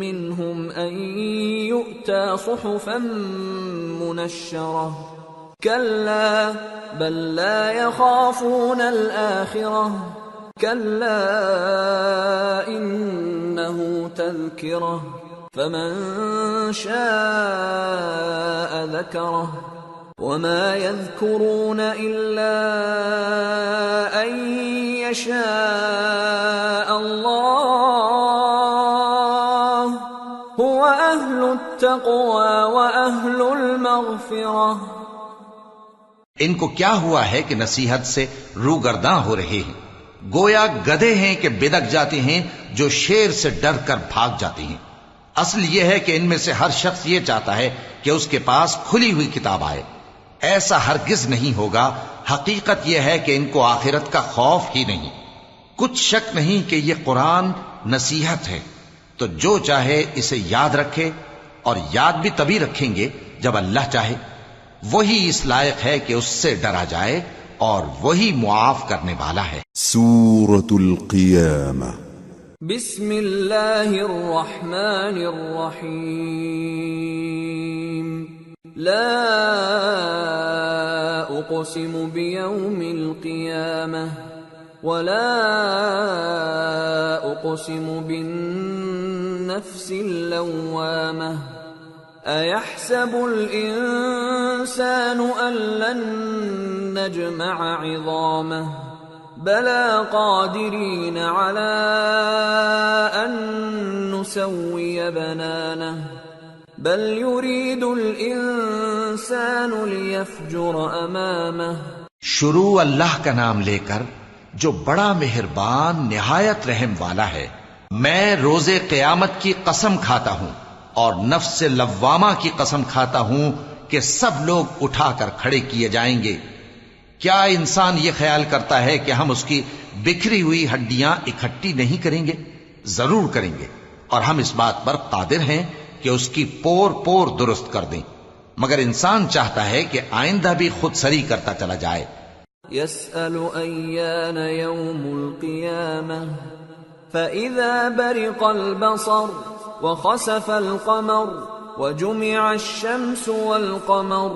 منهم أن يؤتى صحفا منشرة كلا بل لا يخافون الآخرة كلا إنه تذكرة فمن شاء ذكره وما يذكرون إلا أن يشاء الله هو أهل التقوى وأهل المغفرة. ان کو کیا ہوا ہے کہ نصیحت سے روگرداں ہو رہے ہیں؟ گویا گدھے ہیں کہ بدک جاتے ہیں جو شیر سے ڈر کر بھاگ جاتے ہیں. اصل یہ ہے کہ ان میں سے ہر شخص یہ چاہتا ہے کہ اس کے پاس کھلی ہوئی کتاب آئے. ایسا ہرگز نہیں ہوگا. حقیقت یہ ہے کہ ان کو آخرت کا خوف ہی نہیں. کچھ شک نہیں کہ یہ قرآن نصیحت ہے، تو جو چاہے اسے یاد رکھے، اور یاد بھی تبھی رکھیں گے جب اللہ چاہے. وہی اس لائق ہے کہ اس سے ڈرا جائے اور وہی معاف کرنے والا ہے. سورة القيامة. بسم اللہ الرحمن الرحیم. لا اقسم بیوم القیامة ولا اقسم بالنفس اللوامة أيحسب الإنسان أن لن نجمع عظامه بلى قادرين على أن نسوي بنانه بل يريد الإنسان ليفجر أمامه. شروع اللہ کا نام لے کر جو بڑا مہربان نہایت رحم والا ہے. میں روز قیامت کی قسم کھاتا ہوں اور نفس لوامہ کی قسم کھاتا ہوں کہ سب لوگ اٹھا کر کھڑے کیے جائیں گے. کیا انسان یہ خیال کرتا ہے کہ ہم اس کی بکھری ہوئی ہڈیاں اکٹھی نہیں کریں گے؟ ضرور کریں گے، اور ہم اس بات پر قادر ہیں کہ اس کی پور پور درست کر دیں. مگر انسان چاہتا ہے کہ آئندہ بھی خود سری کرتا چلا جائے. يسأل أيان يوم القيامة فإذا برق البصر وخسف القمر وجمع الشمس والقمر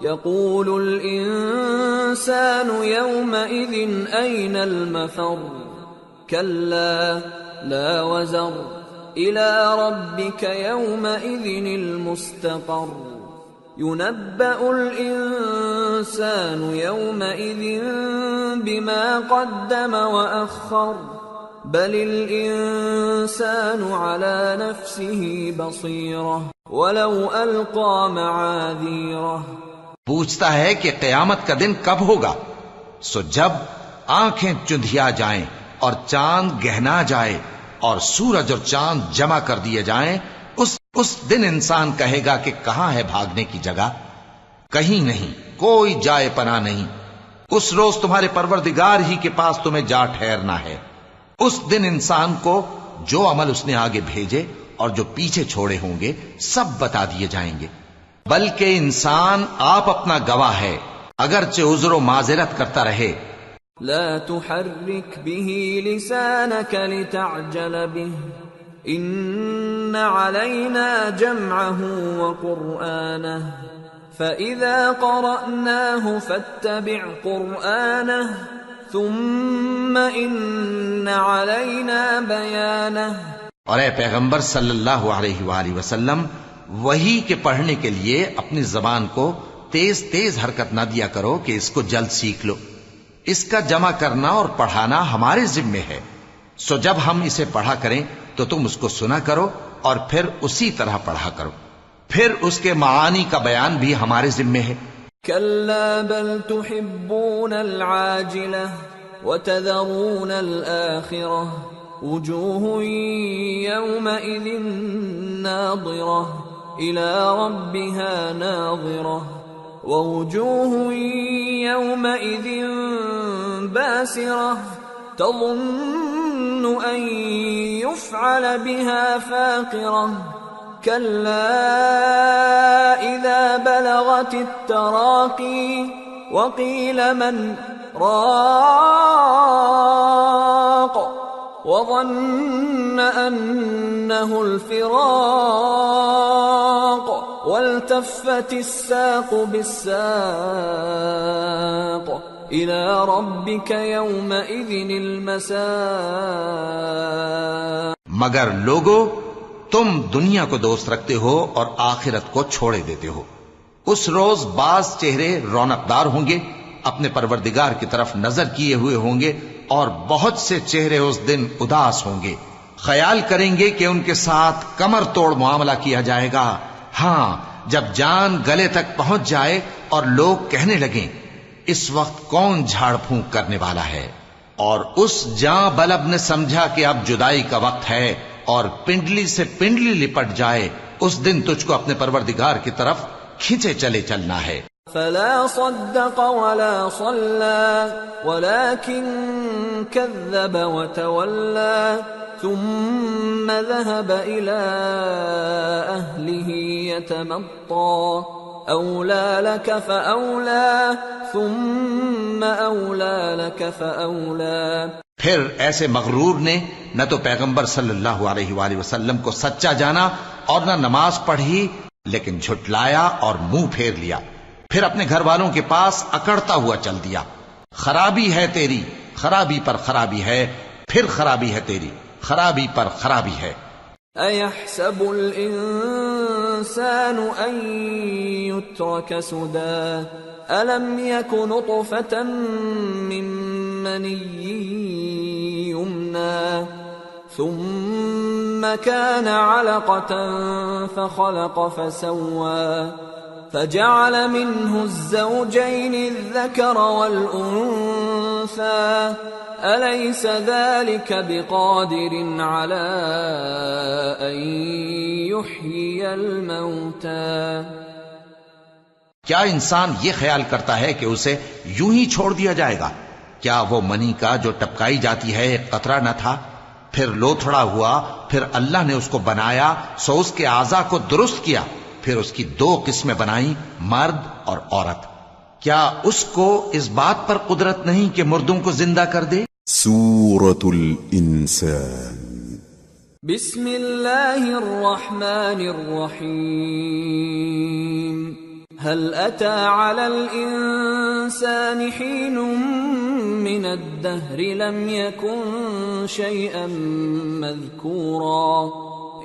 يقول الإنسان يومئذ أين المفر كلا لا وزر إلى ربك يومئذ المستقر ينبأ الإنسان يومئذ بما قدم وأخر بل الإنسان على نفسه بصيرة ولو ألقى معاذيره. پوچھتا ہے کہ قیامت کا دن کب ہوگا؟ سو جب آنکھیں چندھیا جائیں اور چاند گہنا جائے اور سورج اور چاند جمع کر دیے جائیں، اس دن انسان کہے گا کہ کہاں ہے بھاگنے کی جگہ؟ کہیں نہیں، کوئی جائے پناہ نہیں۔ اس روز تمہارے پروردگار ہی کے پاس تمہیں جا ٹھہرنا ہے۔ اس دن انسان کو جو عمل اس نے آگے بھیجے اور جو پیچھے چھوڑے ہوں گے سب بتا دیے جائیں گے، بلکہ انسان آپ اپنا گواہ ہے، اگرچہ عذر و معذرت کرتا رہے۔ لا تحرك به لسانك لتعجل به إن علينا جمعه وقرآنه فإذا قرأناه فاتبع قرآنه ثم إن علينا بيانه۔ اور اے پیغمبر صلی اللہ علیہ وآلہ وسلم، وحی کے پڑھنے کے لیے اپنی زبان کو تیز تیز حرکت نہ دیا کرو کہ اس کو جلد سیکھ لو۔ اس کا جمع کرنا اور پڑھانا ہمارے ذمے ہے، سو جب ہم اسے پڑھا کریں تو تم اس کو سنا کرو اور پھر اسی طرح پڑھا کرو، پھر اس کے معانی کا بیان بھی ہمارے ذمے ہے۔ كلا بل تحبون العاجلة وتذرون الآخرة وجوه يومئذ ناظرة إلى ربها ناظرة ووجوه يومئذ باسرة تظن أن يفعل بها فاقرة كلا إذا بلغت التراقي وقيل من راق وظن أنه الفراق والتفت الساق بالساق إلى ربك يومئذ المساق۔ مگر لوگو، تم دنیا کو دوست رکھتے ہو اور آخرت کو چھوڑے دیتے ہو۔ اس روز بعض چہرے رونقدار ہوں گے، اپنے پروردگار کی طرف نظر کیے ہوئے ہوں گے، اور بہت سے چہرے اس دن اداس ہوں گے، خیال کریں گے کہ ان کے ساتھ کمر توڑ معاملہ کیا جائے گا۔ ہاں، جب جان گلے تک پہنچ جائے اور لوگ کہنے لگیں اس وقت کون جھاڑ پھونک کرنے والا ہے، اور اس جاں بلب نے سمجھا کہ اب جدائی کا وقت ہے اور پنڈلی سے پنڈلی لپٹ جائے، اس دن تجھ کو اپنے پروردگار کی طرف کھینچے چلے چلنا ہے۔ فلا صدق ولا صلى ولكن كذب وتولى ثم ذهب إلى أهله يتمطى أولى لك فأولى ثم أولى لك فأولى۔ پھر ایسے مغرور نے نہ تو پیغمبر صلی اللہ علیہ وآلہ وسلم کو سچا جانا اور نہ نماز پڑھی، لیکن جھٹلایا اور منہ پھیر لیا، پھر اپنے گھر والوں کے پاس اکڑتا ہوا چل دیا۔ خرابی ہے تیری، خرابی پر خرابی ہے، پھر خرابی ہے تیری، خرابی پر خرابی ہے۔ أَيَحْسَبُ الْإِنسَانُ أَن يُتْرَكَ سُدًى أَلَمْ يَكُ نُطْفَةً مِّن مَّنِيٍّ يُمْنَىٰ ثُمَّ كَانَ عَلَقَةً فَخَلَقَ فَسَوَّىٰ فجعل منه الزوجين الذكر والأنثى أليس ذلك بقادر على أن يحيي الموتى۔ کیا انسان یہ خیال کرتا ہے کہ اسے یوں ہی چھوڑ دیا جائے گا؟ کیا وہ منی کا جو ٹپکائی جاتی ہے ایک قطرہ نہ تھا، پھر لوتھڑا ہوا، پھر اللہ نے اس کو بنایا، سو اس کے اعضاء کو درست کیا، پھر اس کی دو قسمیں بنائیں، مرد اور عورت۔ کیا اس کو اس بات پر قدرت نہیں کہ مردوں کو زندہ کر دے؟ سورة الإنسان۔ بسم اللہ الرحمن الرحیم۔ هل أتى على الإنسان حين من الدهر لم يكن شيئا مذكورا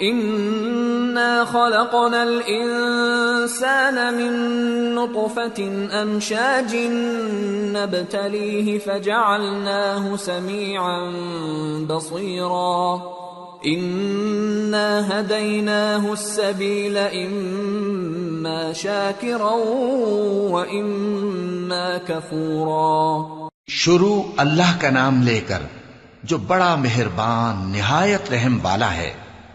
إنا خلقنا الإنسان من نطفة أمشاج نبتليه فجعلناه سميعا بصيرا إنا هديناه السبيل إما شاكرا وإما كفورا. شروع اللہ کا نام لے کر جو بڑا مہربان نہایت رحم والا ہے.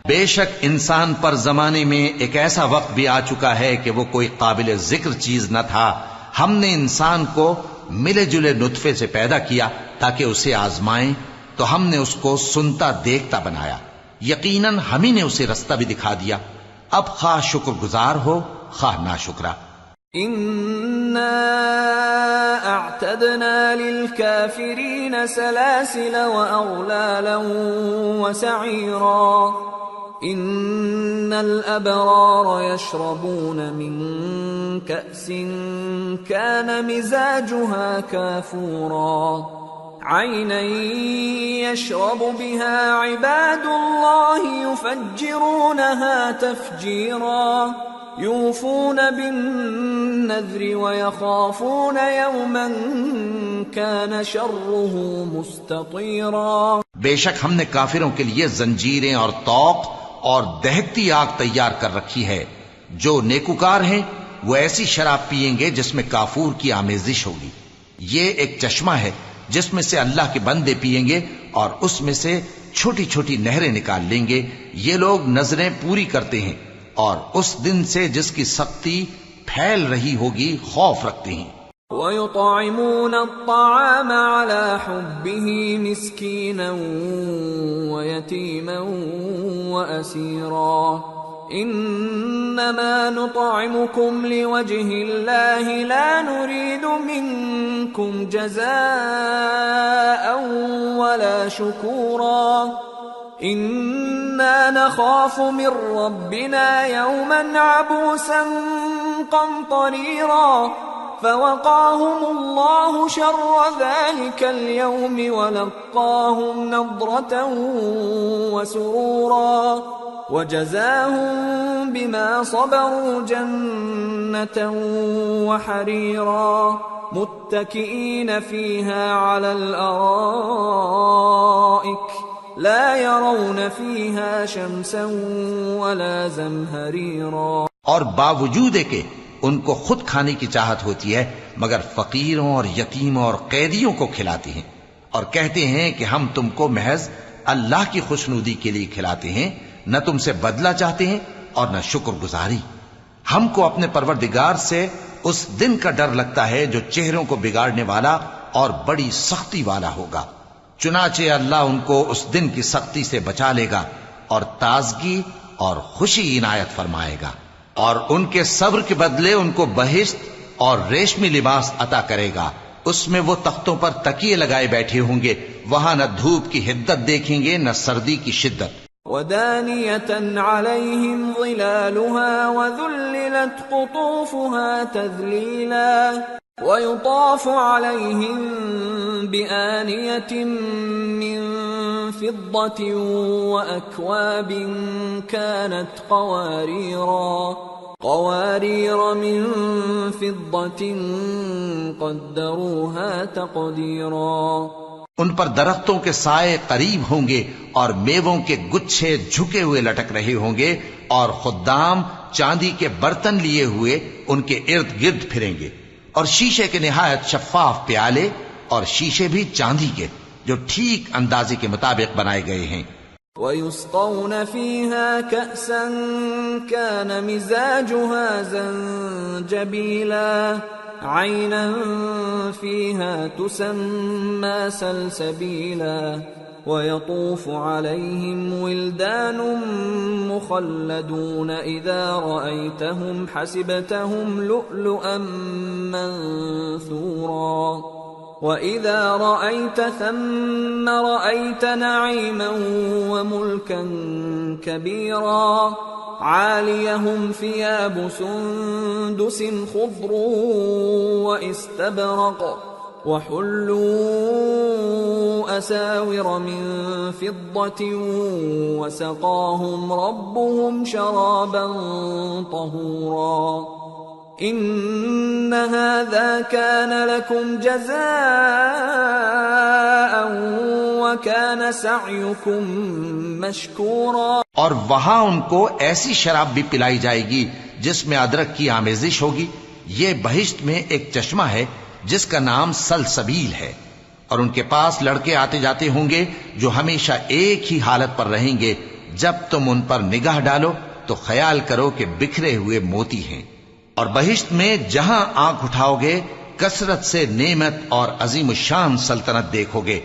بے شک انسان پر زمانے میں ایک ایسا وقت بھی آ چکا ہے کہ وہ کوئی قابل ذکر چیز نہ تھا. ہم نے انسان کو ملے جلے نطفے سے پیدا کیا تاکہ اسے آزمائیں، تو ہم نے اس کو سنتا دیکھتا بنایا. یقیناً ہم ہی نے اسے رستہ بھی دکھا دیا. اب خواہ شکر گزار ہو خواہ ناشکرا. إنا أعتدنا للكافرين سلاسل وأغلالا وسعيرا. إن الأبرار يشربون من كأس كان مزاجها كافورا. عينا يشرب بها عباد الله يفجرونها تفجيرا. يوفون بالنذر ويخافون يوما كان شره مستطيرا. بے شک ہم نے کافروں کے لیے زنجیریں اور طوق اور دہکتی آگ تیار کر رکھی ہے. جو نیکوکار ہیں وہ ایسی شراب پیئیں گے جس میں کافور کی آمیزش ہوگی. یہ ایک چشمہ ہے جس میں سے اللہ کے بندے پیئیں گے اور اس میں سے چھوٹی چھوٹی نہریں نکال لیں گے. یہ لوگ نظریں پوری کرتے ہیں اور اس دن سے جس کی سختی پھیل رہی ہوگی خوف رکھتے ہیں. وَيُطْعِمُونَ الطَّعَامَ عَلَى حُبِّهِ مِسْكِينًا وَيَتِيمًا وَأَسِيرًا. إِنَّمَا نُطْعِمُكُمْ لِوَجْهِ اللَّهِ لَا نُرِيدُ مِنكُمْ جَزَاءً وَلَا شُكُورًا. إِنَّا نَخَافُ مِن رَّبِّنَا يَوْمًا عَبُوسًا قَمْطَرِيرًا. فوقاهم الله شر ذلك اليوم ولقاهم نضرة وسرورا. وجزاهم بما صبروا جنة وحريرا. متكئين فيها على الأرائك لا يرون فيها شمسا ولا زمهريرا. اور باوجود ہے کہ ان کو خود کھانے کی چاہت ہوتی ہے مگر فقیروں اور یتیموں اور قیدیوں کو کھلاتے ہیں اور کہتے ہیں کہ ہم تم کو محض اللہ کی خوشنودی کے لیے کھلاتے ہیں، نہ تم سے بدلہ چاہتے ہیں اور نہ شکر گزاری. ہم کو اپنے پروردگار سے اس دن کا ڈر لگتا ہے جو چہروں کو بگاڑنے والا اور بڑی سختی والا ہوگا. چنانچہ اللہ ان کو اس دن کی سختی سے بچا لے گا اور تازگی اور خوشی عنایت فرمائے گا، اور ان کے صبر کے بدلے ان کو بہشت اور ریشمی لباس عطا کرے گا. اس میں وہ تختوں پر تکیے لگائے بیٹھے ہوں گے، وہاں نہ دھوپ کی حدت دیکھیں گے نہ سردی کی شدت. وَدَانِيَةً عَلَيْهِمْ ظِلَالُهَا وَذُلِّلَتْ قُطُوفُهَا تَذْلِيلًا. وَيُطَافُ عَلَيْهِمْ بِآنِيَةٍ مِّن فِضَّةٍ وَأَكْوَابٍ كَانَتْ قَوَارِيرَ مِن فِضَّةٍ قَدَّرُوهَا تَقْدِيرًا. ان پر درختوں کے سائے قریب ہوں گے اور میووں کے گچھے جھکے ہوئے لٹک رہے ہوں گے، اور خدام چاندی کے برتن لیے ہوئے ان کے ارد گرد پھریں گے، اور شیشے کے نہایت شفاف پیالے اور شیشے بھی چاندی کے جو ٹھیک اندازے کے مطابق بنائے گئے ہیں. وَيُسْقَوْنَ فِيهَا كَأْسًا كَانَ مِزَاجُهَا زَنجَبِيلًا. عَيْنًا فِيهَا تُسَمَّى سَلْسَبِيلًا. وَيَطُوفُ عَلَيْهِمْ وِلْدَانٌ مُخَلَّدُونَ إِذَا رَأَيْتَهُمْ حَسِبْتَهُمْ لُؤْلُؤًا مَّنثُورًا. وَإِذَا رَأَيْتَ ثَمَّ رَأَيْتَ نَعِيمًا وَمُلْكًا كَبِيرًا. عَالِيَهُمْ ثِيَابُ سُندُسٍ خُضْرٌ وَإِسْتَبْرَقٌ وَحُلُّوا أَسَاوِرَ مِن فِضَّةٍ وَسَقَاهُمْ رَبُّهُمْ شَرَابًا طَهُورًا. ان هذا كان لكم جزاء وكان سعيكم مشكورا. اور وہاں ان کو ایسی شراب بھی پلائی جائے گی جس میں ادرک کی آمیزش ہوگی. یہ بہشت میں ایک چشمہ ہے جس کا نام سلسبیل ہے، اور ان کے پاس لڑکے آتے جاتے ہوں گے جو ہمیشہ ایک ہی حالت پر رہیں گے. جب تم ان پر نگاہ ڈالو تو خیال کرو کہ بکھرے ہوئے موتی ہیں. اور بہشت میں جہاں آنکھ اٹھاؤ گے کثرت سے نعمت اور عظیم الشان سلطنت دیکھو گے.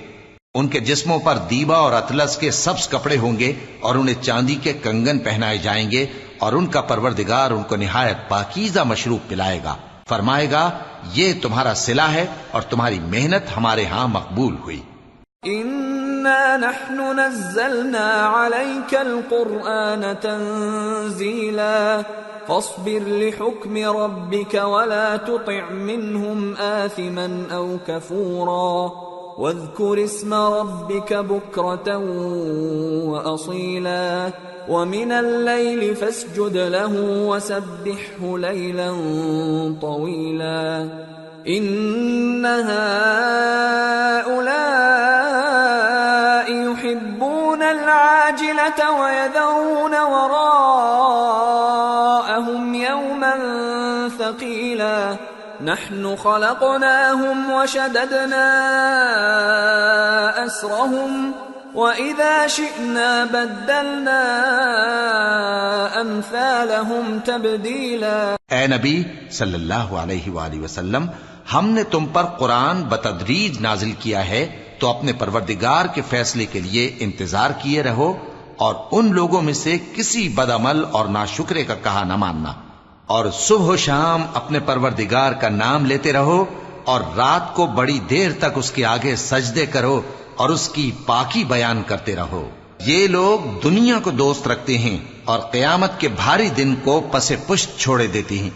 ان کے جسموں پر دیبا اور اطلس کے سبز کپڑے ہوں گے اور انہیں چاندی کے کنگن پہنائے جائیں گے، اور ان کا پروردگار ان کو نہایت پاکیزہ مشروب پلائے گا. فرمائے گا یہ تمہارا صلہ ہے اور تمہاری محنت ہمارے ہاں مقبول ہوئی. إنا نحن نزلنا عليك القرآن تنزيلا فاصبر لحكم ربك ولا تطع منهم آثما أو كفورا واذكر اسم ربك بكرة وأصيلا ومن الليل فاسجد له وسبحه ليلا طويلا إن هؤلاء يحبون العاجلة ويذرون وراءهم يوما ثقيلا نحن خلقناهم وشددنا أسرهم وَإِذَا شِئْنَا بَدَّلْنَا أَمْثَالَهُمْ تَبْدِيلًا. اے نبی صلی اللہ علیہ وآلہ وسلم، ہم نے تم پر قرآن بتدریج نازل کیا ہے، تو اپنے پروردگار کے فیصلے کے لیے انتظار کیے رہو، اور ان لوگوں میں سے کسی بدعمل اور ناشکرے کا کہا نہ ماننا، اور صبح و شام اپنے پروردگار کا نام لیتے رہو، اور رات کو بڑی دیر تک اس کے آگے سجدے کرو اور اس کی پاکی بیان کرتے رہو. یہ لوگ دنیا کو دوست رکھتے ہیں اور قیامت کے بھاری دن کو پس پشت چھوڑے دیتے ہیں.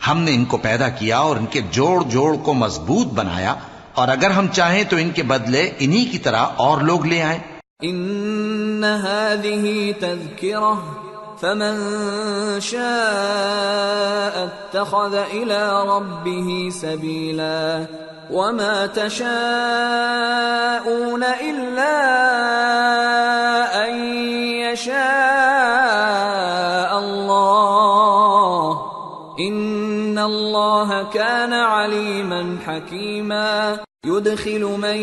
ہم نے ان کو پیدا کیا اور ان کے جوڑ جوڑ کو مضبوط بنایا، اور اگر ہم چاہیں تو ان کے بدلے انہی کی طرح اور لوگ لے آئیں. ان هذه تذکرہ فمن شاء اتخذ الى ربه سبیلا وما تشاءون إلا أن يشاء الله إن الله كان عليما حكيما يدخل من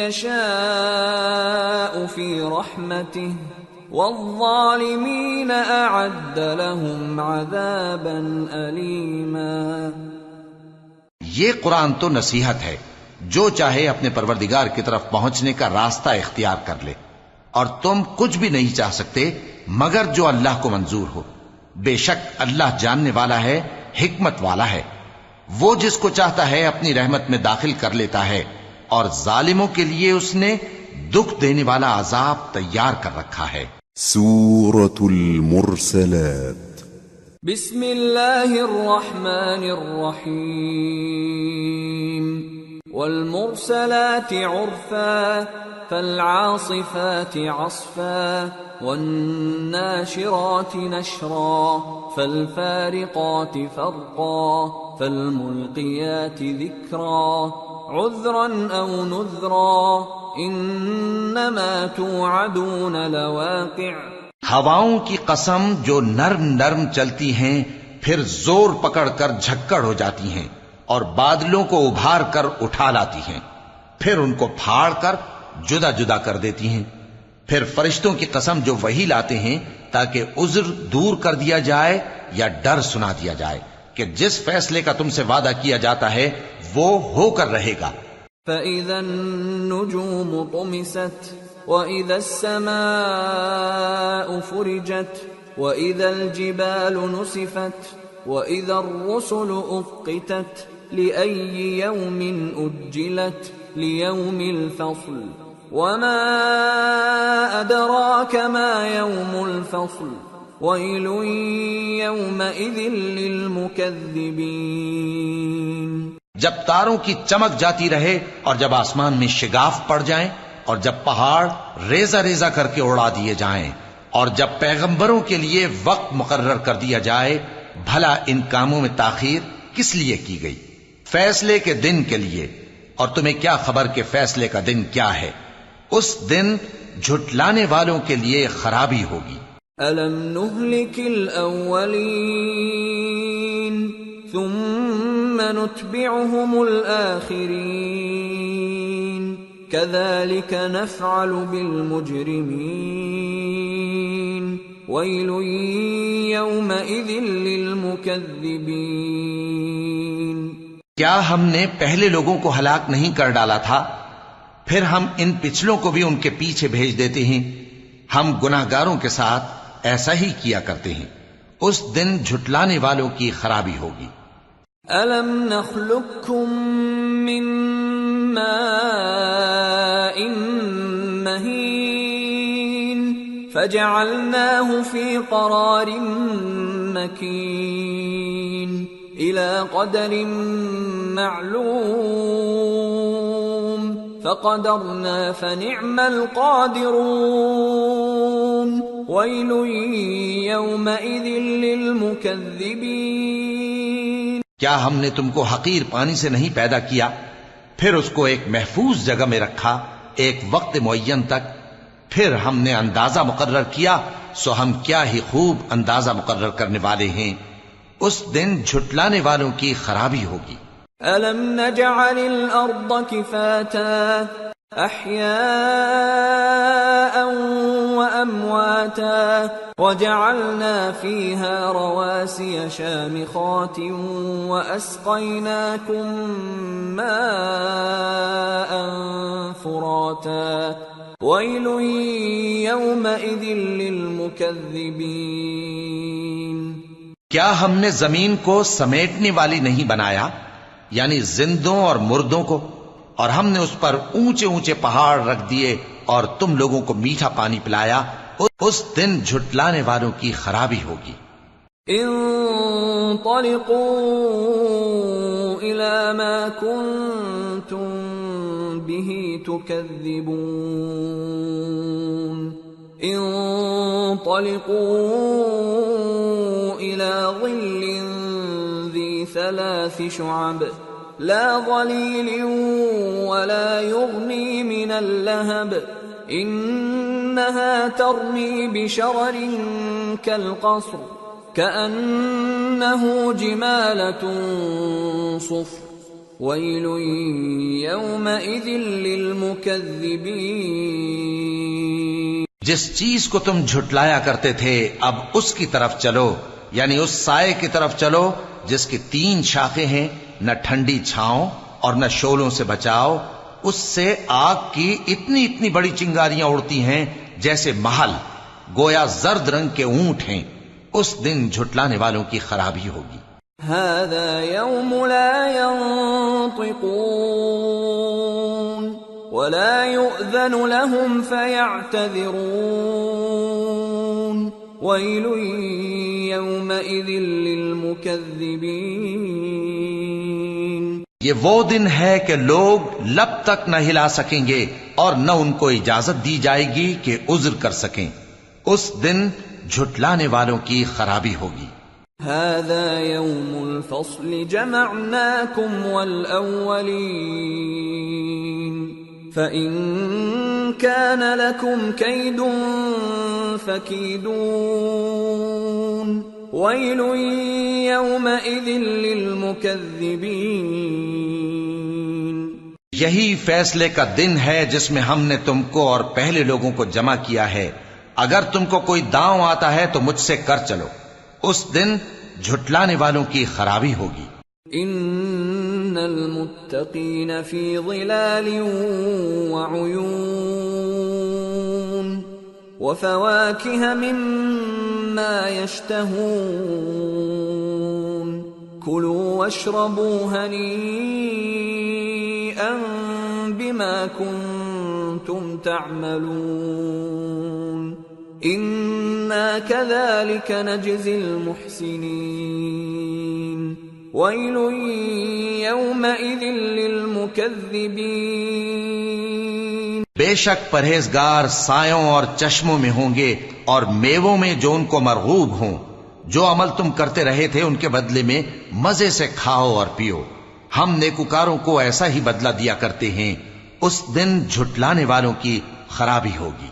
يشاء في رحمته والظالمين أعد لهم عذابا أليما. یہ قرآن تو نصیحت ہے، جو چاہے اپنے پروردگار کی طرف پہنچنے کا راستہ اختیار کر لے، اور تم کچھ بھی نہیں چاہ سکتے مگر جو اللہ کو منظور ہو. بے شک اللہ جاننے والا ہے، حکمت والا ہے. وہ جس کو چاہتا ہے اپنی رحمت میں داخل کر لیتا ہے، اور ظالموں کے لیے اس نے دکھ دینے والا عذاب تیار کر رکھا ہے. سورة المرسلات. بسم اللہ الرحمن الرحیم. والمرسلات عرفا فالعاصفات عصفا والناشرات نشرا فالفارقات فرقا فالملقيات ذكرا عذرا او نذرا انما توعدون لواقع. ہواؤں کی قسم جو نرم نرم چلتی ہیں پھر زور پکڑ کر جھکڑ ہو جاتی ہیں، اور بادلوں کو ابھار کر اٹھا لاتی ہیں، پھر ان کو پھاڑ کر جدا جدا کر دیتی ہیں. پھر فرشتوں کی قسم جو وہی لاتے ہیں تاکہ عذر دور کر دیا جائے یا ڈر سنا دیا جائے کہ جس فیصلے کا تم سے وعدہ کیا جاتا ہے وہ ہو کر رہے گا. فَإِذَا النُّجُومُ طُمِسَتْ وَإِذَا السَّمَاءُ فُرِجَتْ وَإِذَا الْجِبَالُ نُسِفَتْ وَإِذَا الرُّسُلُ أُقِّتَتْ لِأَيِّ يَوْمٍ أُجِّلَتْ لِيَوْمِ الْفَصْلِ وَمَا أَدْرَاكَ مَا يَوْمُ الْفَصْلِ وَيْلٌ يَوْمَئِذٍ لِّلْمُكَذِّبِينَ. جب تاروں کی چمک جاتی رہے اور جب آسمان میں شگاف پڑ جائیں اور جب پہاڑ ریزہ ریزہ کر کے اڑا دیے جائیں اور جب پیغمبروں کے لیے وقت مقرر کر دیا جائے، بھلا ان کاموں میں تاخیر کس لیے کی گئی؟ فیصلے کے دن کے لیے، اور تمہیں کیا خبر کہ فیصلے کا دن کیا ہے؟ اس دن جھٹلانے والوں کے لیے خرابی ہوگی۔ أَلَمْ نُهْلِكِ الْأَوَّلِينَ ثُمَّ نُتْبِعُهُمُ الْآخِرِينَ كَذَلِكَ نَفْعَلُ بِالْمُجْرِمِينَ وَيْلٌ يَوْمَئِذٍ لِلْمُكَذِّبِينَ۔ کیا ہم نے پہلے لوگوں کو ہلاک نہیں کر ڈالا تھا؟ پھر ہم ان پچھلوں کو بھی ان کے پیچھے بھیج دیتے ہیں۔ ہم گناہگاروں کے ساتھ ایسا ہی کیا کرتے ہیں۔ اس دن جھٹلانے والوں کی خرابی ہوگی۔ أَلَمْ نَخْلُقكُّم مِّن مَّاءٍ مَّهِينٍ فَجَعَلْنَاهُ فِي قَرَارٍ مَّكِينٍ إِلَى قَدَرٍ مَّعْلُومٍ فَقَدَرْنَا فَنِعْمَ الْقَادِرُونَ وَيْلٌ يَوْمَئِذٍ لِلْمُكَذِّبِينَ۔ کیا ہم نے تم کو حقیر پانی سے نہیں پیدا کیا، پھر اس کو ایک محفوظ جگہ میں رکھا ایک وقت معین تک، پھر ہم نے اندازہ مقرر کیا، سو ہم کیا ہی خوب اندازہ مقرر کرنے والے ہیں۔ اس دن جھٹلانے والوں کی خرابی ہوگی۔ أَلَمْ نَجْعَلِ الْأَرْضَ كِفَاتًا أَحْيَاءً وَأَمْوَاتًا وَجَعَلْنَا فِيهَا رَوَاسِيَ شَامِخَاتٍ وَأَسْقَيْنَاكُم مَّاءً فُرَاتًا وَيْلٌ يَوْمَئِذٍ لِّلْمُكَذِّبِينَ۔ کیا ہم نے زمین کو سمیٹنے والی نہیں بنایا، یعنی زندوں اور مردوں کو، اور ہم نے اس پر اونچے اونچے پہاڑ رکھ دیے اور تم لوگوں کو میٹھا پانی پلایا۔ اس دن جھٹلانے والوں کی خرابی ہوگی۔ انطلقوا إلى ما كنتم به تكذبون انطلقوا إلى ظل ذي 3 شعب لا ظليل ولا يغني من اللهب إنها ترمي بشرر كالقصر كأنه جمالة صفر ويل يومئذ للمكذبين۔ جس چیز کو تم جھٹلایا کرتے تھے اب اس کی طرف چلو، یعنی اس سائے کی طرف چلو جس کی 3 شاخیں ہیں، نہ ٹھنڈی چھاؤں اور نہ شعلوں سے بچاؤ۔ اس سے آگ کی اتنی اتنی بڑی چنگاریاں اڑتی ہیں جیسے محل، گویا زرد رنگ کے اونٹ ہیں۔ اس دن جھٹلانے والوں کی خرابی ہوگی۔ هذا يوم لا ينطقون ولا يؤذن لهم فيعتذرون ويل يومئذ للمكذبين۔ یہ وہ دن ہے کہ لوگ لب تک نہ ہلا سکیں گے اور نہ ان کو اجازت دی جائے گی کہ عذر کر سکیں۔ اس دن جھٹلانے والوں کی خرابی ہوگی۔ هذا يوم الفصل جمعناكم والأولين فإن كان لكم كيد فكيدون ويل يومئذ للمكذبين۔ یہی فیصلے کا دن ہے جس میں ہم نے تم کو اور پہلے لوگوں کو جمع کیا ہے۔ اگر تم کو کوئی داؤں آتا ہے تو مجھ سے کر چلو۔ اس دن جھٹلانے والوں کی خرابی ہوگی۔ ان المتقین فی ظلال وعیون وفواکہ مما یشتہون کلوا واشربوا ہنیئا بما کنتم تعملون اِنَّا كَذَلِكَ نَجْزِي الْمُحْسِنِينَ وَيْلٌ يَوْمَئِذٍ لِلْمُكَذِّبِينَ۔ بے شک پرہیزگار سایوں اور چشموں میں ہوں گے اور میووں میں جو ان کو مرغوب ہوں، جو عمل تم کرتے رہے تھے ان کے بدلے میں مزے سے کھاؤ اور پیو، ہم نیکوکاروں کو ایسا ہی بدلہ دیا کرتے ہیں، اس دن جھٹلانے والوں کی خرابی ہوگی۔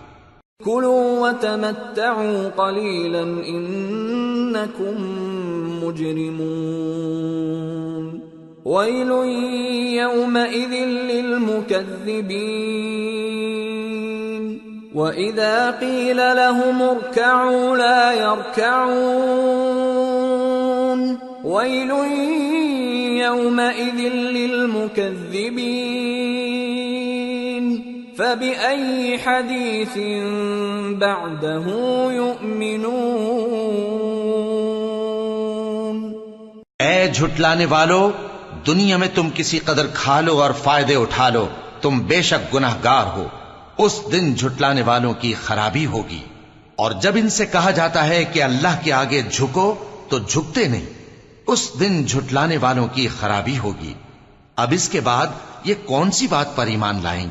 كلوا وتمتعوا قليلا إنكم مجرمون ويل يومئذ للمكذبين وإذا قيل لهم اركعوا لا يركعون ويل يومئذ للمكذبين فبأي حديث بعده يؤمنون۔ اے جھٹلانے والو، دنیا میں تم کسی قدر کھا لو اور فائدے اٹھا لو، تم بے شک گناہگار ہو، اس دن جھٹلانے والوں کی خرابی ہوگی۔ اور جب ان سے کہا جاتا ہے کہ اللہ کے آگے جھکو تو جھکتے نہیں، اس دن جھٹلانے والوں کی خرابی ہوگی۔ اب اس کے بعد یہ کون سی بات پر ایمان لائیں گے؟